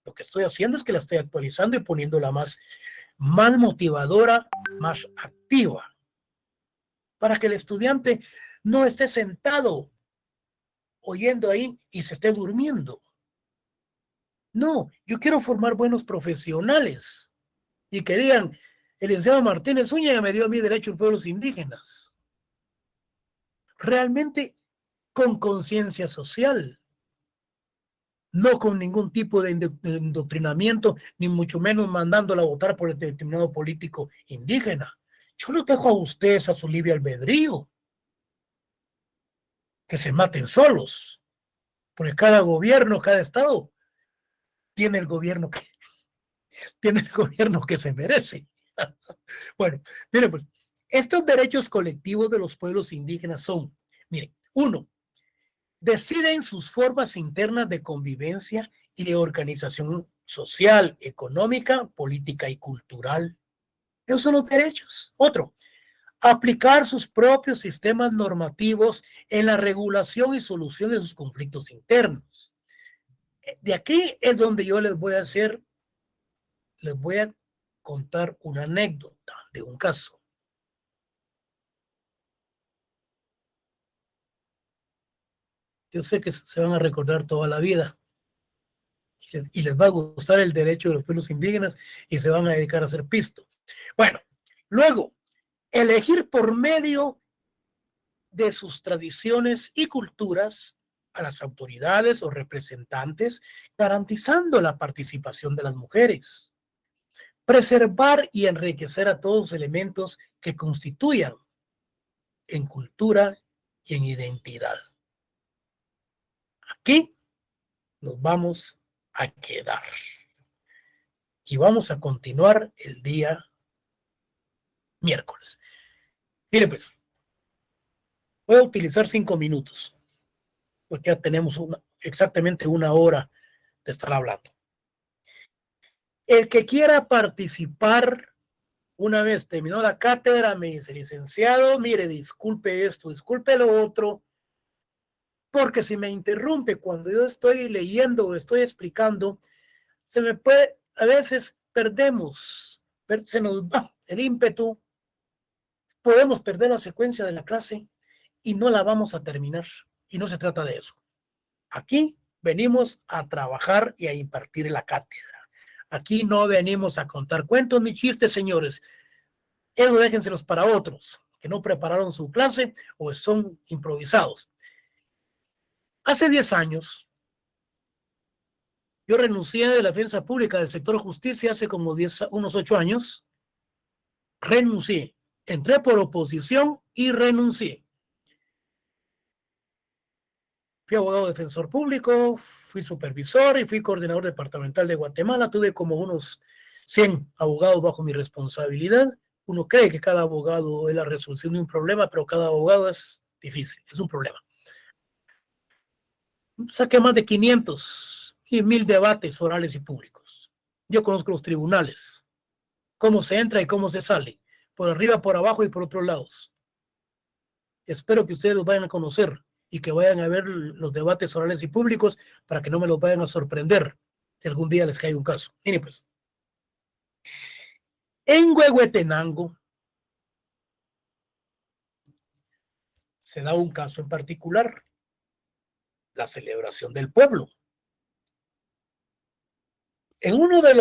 Lo que estoy haciendo es que la estoy actualizando y poniéndola más motivadora, más activa, para que el estudiante no esté sentado oyendo ahí y se esté durmiendo. No, yo quiero formar buenos profesionales y que digan, el licenciado Martínez Zúñiga me dio a mí derecho a los pueblos indígenas. Realmente con conciencia social, no con ningún tipo de indoctrinamiento, ni mucho menos mandándola a votar por el determinado político indígena. Yo lo dejo a ustedes a su libre albedrío. Que se maten solos, porque cada gobierno, cada estado tiene el gobierno que se merece. Bueno, miren, pues, estos derechos colectivos de los pueblos indígenas son, miren, uno, deciden sus formas internas de convivencia y de organización social, económica, política y cultural. Esos son los derechos. Otro, aplicar sus propios sistemas normativos en la regulación y solución de sus conflictos internos. De aquí es donde yo les voy a contar una anécdota de un caso. Yo sé que se van a recordar toda la vida y les va a gustar el derecho de los pueblos indígenas y se van a dedicar a hacer pisto. Bueno, luego, elegir por medio de sus tradiciones y culturas a las autoridades o representantes, garantizando la participación de las mujeres. Preservar y enriquecer a todos los elementos que constituyan en cultura y en identidad. Aquí nos vamos a quedar y vamos a continuar el día miércoles. Mire pues, voy a utilizar 5 minutos porque ya tenemos exactamente 1 hora de estar hablando. El que quiera participar, una vez terminó la cátedra, me dice, licenciado, mire, disculpe esto, disculpe lo otro, porque si me interrumpe cuando yo estoy leyendo o estoy explicando, se me puede, a veces perdemos, se nos va el ímpetu, podemos perder la secuencia de la clase y no la vamos a terminar. Y no se trata de eso. Aquí venimos a trabajar y a impartir la cátedra. Aquí no venimos a contar cuentos ni chistes, señores. Eso déjenselos para otros que no prepararon su clase o son improvisados. Hace 10 años, yo renuncié de la defensa pública del sector justicia hace como unos 8 años. Renuncié. Entré por oposición y renuncié. Fui abogado defensor público, fui supervisor y fui coordinador departamental de Guatemala. Tuve como unos 100 abogados bajo mi responsabilidad. Uno cree que cada abogado es la resolución de un problema, pero cada abogado es difícil, es un problema. Saqué más de 500 y 1000 debates orales y públicos. Yo conozco los tribunales, cómo se entra y cómo se sale, por arriba, por abajo y por otros lados. Espero que ustedes los vayan a conocer y que vayan a ver los debates orales y públicos para que no me los vayan a sorprender si algún día les cae un caso. Miren pues, en Huehuetenango se da un caso en particular, la celebración del pueblo. En una de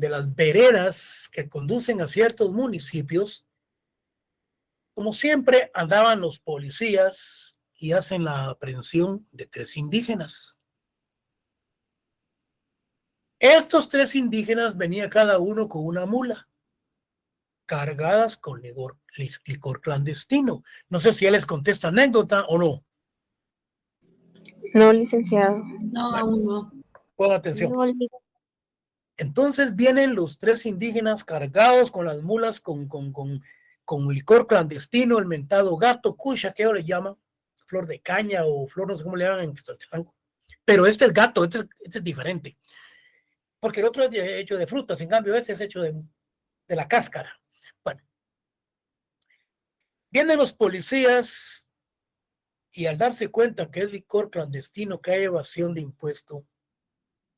las veredas que conducen a ciertos municipios, como siempre, andaban los policías y hacen la aprehensión de 3 indígenas. Estos 3 indígenas venían cada uno con una mula, cargadas con licor clandestino. No sé si él les contesta anécdota o no. No, licenciado. No, Bueno, aún no. pongan atención. No, Pues. Entonces vienen los 3 indígenas cargados con las mulas con licor clandestino, el mentado gato, cucha, que le llaman, flor de caña o flor, no sé cómo le llaman en Quetzaltenango. Pero este es gato, este es diferente. Porque el otro es hecho de frutas, en cambio ese es hecho de la cáscara. Bueno, vienen los policías y al darse cuenta que es licor clandestino, que hay evasión de impuesto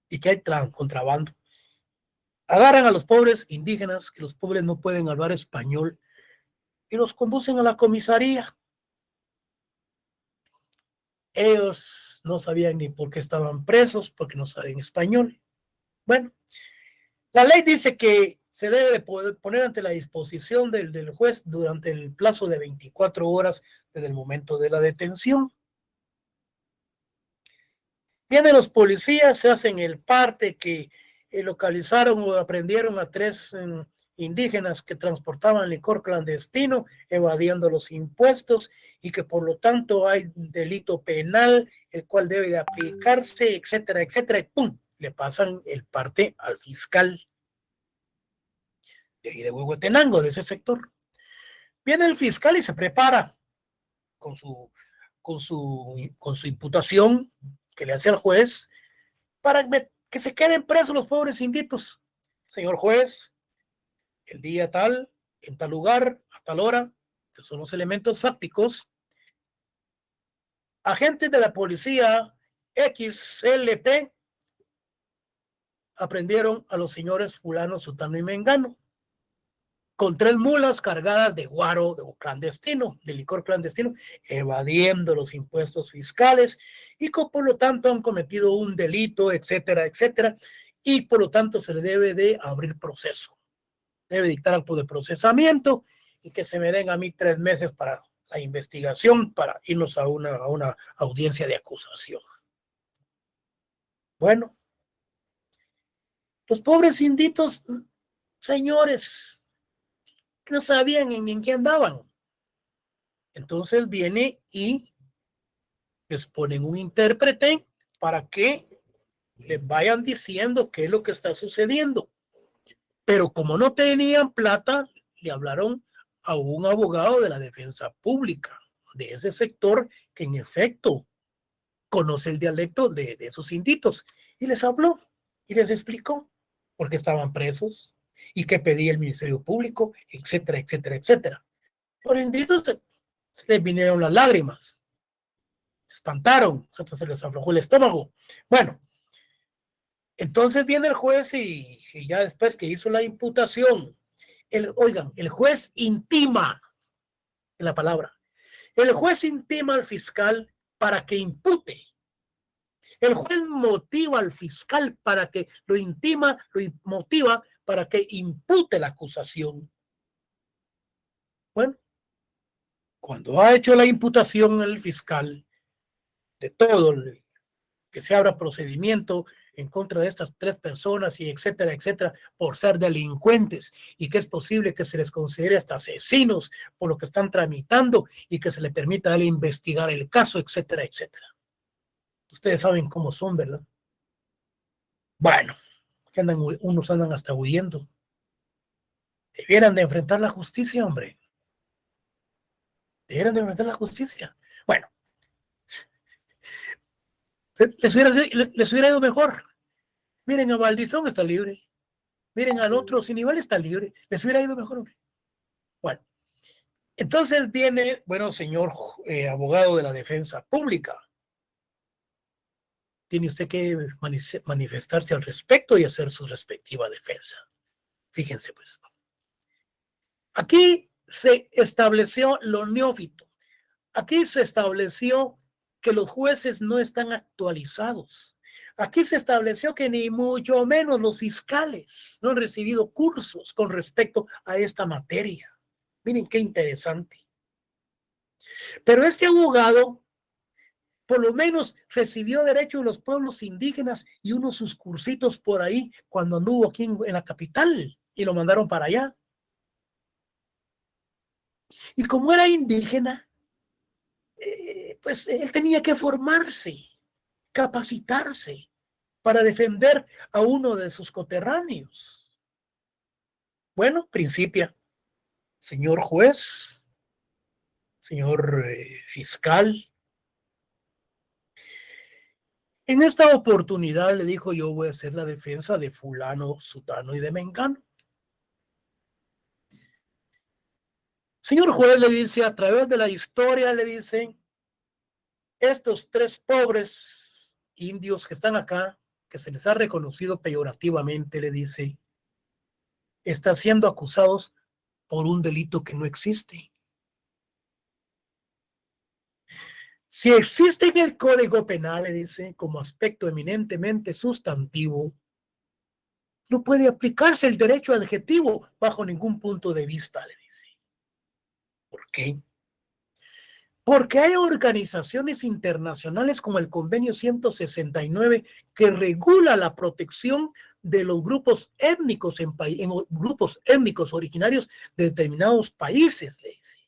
y que hay contrabando, agarran a los pobres indígenas, que los pobres no pueden hablar español, y los conducen a la comisaría. Ellos no sabían ni por qué estaban presos, porque no saben español. Bueno, la ley dice que se debe de poner ante la disposición del juez durante el plazo de 24 horas desde el momento de la detención. Vienen los policías, se hacen el parte que localizaron o aprendieron a 3 indígenas que transportaban licor clandestino, evadiendo los impuestos y que por lo tanto hay un delito penal, el cual debe de aplicarse, etcétera, etcétera, y ¡pum! Le pasan el parte al fiscal de ahí de Huehuetenango, de ese sector. Viene el fiscal y se prepara con su imputación que le hace al juez para que se queden presos los pobres inditos. Señor juez, el día tal, en tal lugar, a tal hora, que son los elementos fácticos, agentes de la policía XLP aprendieron a los señores fulano, sutano y mengano. con 3 mulas cargadas de guaro clandestino, de licor clandestino, evadiendo los impuestos fiscales y por lo tanto han cometido un delito, etcétera, etcétera, y por lo tanto se le debe de abrir proceso. Debe dictar acto de procesamiento y que se me den a mí 3 meses para la investigación, para irnos a una audiencia de acusación. Bueno, los pobres inditos, señores, no sabían en qué andaban. Entonces viene y les ponen un intérprete para que les vayan diciendo qué es lo que está sucediendo. Pero como no tenían plata, le hablaron a un abogado de la defensa pública, de ese sector que en efecto conoce el dialecto de esos inditos. Y les habló y les explicó por qué estaban presos y qué pedía el Ministerio Público, etcétera, etcétera, etcétera. Por inditos se les vinieron las lágrimas, se espantaron, hasta se les aflojó el estómago. Bueno, entonces viene el juez y ya después que hizo la imputación, oigan, el juez intima, en la palabra, el juez intima al fiscal para que impute. El juez motiva al fiscal para que lo motiva para que impute la acusación. Bueno, cuando ha hecho la imputación el fiscal de todo, que se abra procedimiento en contra de estas 3 personas y etcétera, etcétera, por ser delincuentes y que es posible que se les considere hasta asesinos por lo que están tramitando y que se le permita a él investigar el caso, etcétera, etcétera. Ustedes saben cómo son, ¿verdad? Bueno, que unos andan hasta huyendo. Debieran de enfrentar la justicia, hombre. Debieran de enfrentar la justicia. Bueno, les hubiera ido mejor. Miren, a Valdizón está libre. Miren, al otro sin nivel está libre. Les hubiera ido mejor, hombre. Bueno, entonces viene, bueno, señor abogado de la defensa pública, tiene usted que manifestarse al respecto y hacer su respectiva defensa. Fíjense, pues. Aquí se estableció lo neófito. Aquí se estableció que los jueces no están actualizados. Aquí se estableció que ni mucho menos los fiscales no han recibido cursos con respecto a esta materia. Miren qué interesante. Pero este abogado por lo menos recibió derecho de los pueblos indígenas y unos sus cursitos por ahí cuando anduvo aquí en la capital y lo mandaron para allá. Y como era indígena, pues él tenía que formarse, capacitarse para defender a uno de sus coterráneos. Bueno, principia, señor juez, señor fiscal. En esta oportunidad le dijo, yo voy a hacer la defensa de fulano, sutano y de mengano. Señor juez, le dice, a través de la historia, le dice, estos 3 pobres indios que están acá, que se les ha reconocido peyorativamente, le dice, están siendo acusados por un delito que no existe. Si existe en el Código Penal, le dice, como aspecto eminentemente sustantivo, no puede aplicarse el derecho adjetivo bajo ningún punto de vista, le dice. ¿Por qué? Porque hay organizaciones internacionales como el Convenio 169 que regula la protección de los grupos étnicos en grupos étnicos originarios de determinados países, le dice.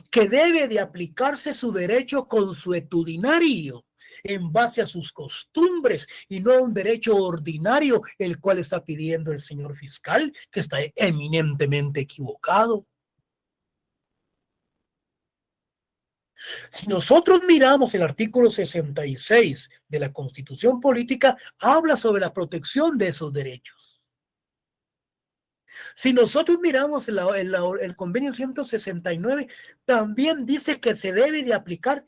Que debe de aplicarse su derecho consuetudinario en base a sus costumbres y no un derecho ordinario, el cual está pidiendo el señor fiscal, que está eminentemente equivocado. Si nosotros miramos el artículo 66 de la Constitución Política, habla sobre la protección de esos derechos. Si nosotros miramos el convenio 169, también dice que se debe de aplicar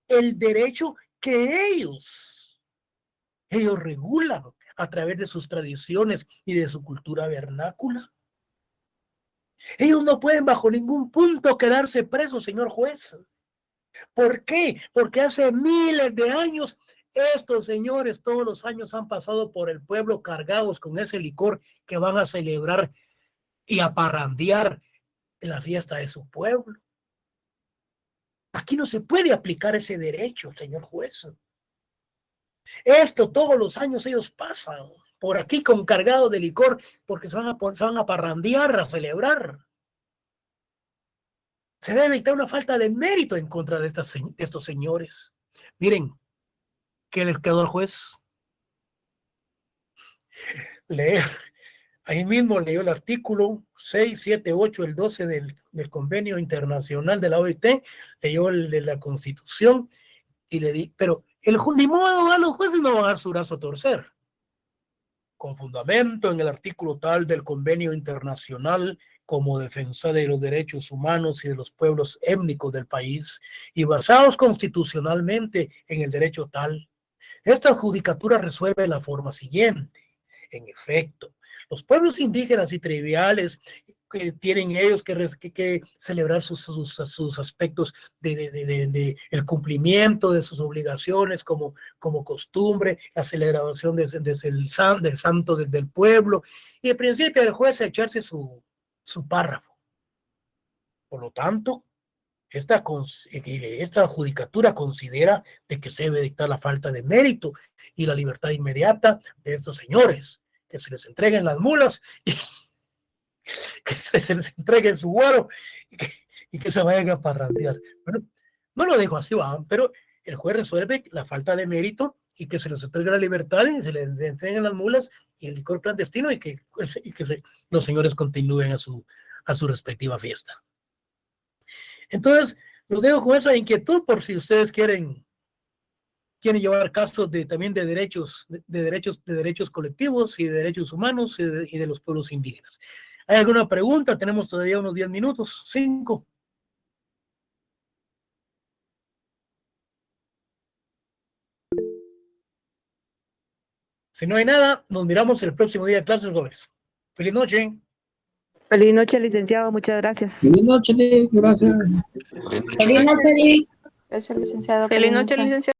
el derecho que ellos regulan a través de sus tradiciones y de su cultura vernácula. Ellos no pueden bajo ningún punto quedarse presos, señor juez. ¿Por qué? Porque hace miles de años estos señores todos los años han pasado por el pueblo cargados con ese licor que van a celebrar y a parrandear en la fiesta de su pueblo. Aquí no se puede aplicar ese derecho, señor juez. Esto todos los años ellos pasan por aquí con cargado de licor porque se van a parrandear, a celebrar. Se debe evitar una falta de mérito en contra de estos señores. Miren, ¿qué les quedó al juez? Leer. Ahí mismo leyó el artículo 6, 7, 8, el 12 del Convenio Internacional de la OIT, leyó el de la Constitución y le di, pero ni modo, a los jueces no van a dar su brazo a torcer. Con fundamento en el artículo tal del Convenio Internacional como defensa de los derechos humanos y de los pueblos étnicos del país y basados constitucionalmente en el derecho tal, esta judicatura resuelve de la forma siguiente. En efecto, los pueblos indígenas y tribales que tienen ellos que celebrar sus aspectos de el cumplimiento de sus obligaciones como costumbre, la celebración del santo del pueblo, y en principio el juez a echarse su párrafo. Por lo tanto, esta judicatura considera de que se debe dictar la falta de mérito y la libertad inmediata de estos señores, que se les entreguen las mulas y que se les entregue su guaro y que se vayan a parrandear. Bueno, no lo dejo así, pero el juez resuelve la falta de mérito y que se les entregue la libertad y se les entreguen las mulas y el licor clandestino y que los señores continúen a su respectiva fiesta. Entonces, los dejo con esa inquietud por si ustedes quieren llevar casos también de derechos colectivos y de derechos humanos y de los pueblos indígenas. ¿Hay alguna pregunta? Tenemos todavía unos 10 minutos, 5. Si no hay nada, nos miramos el próximo día de clases, jóvenes. Feliz noche. Feliz noche, licenciado. Muchas gracias. Feliz noche, gracias. Feliz noche. Gracias, licenciado. Feliz noche, licenciado.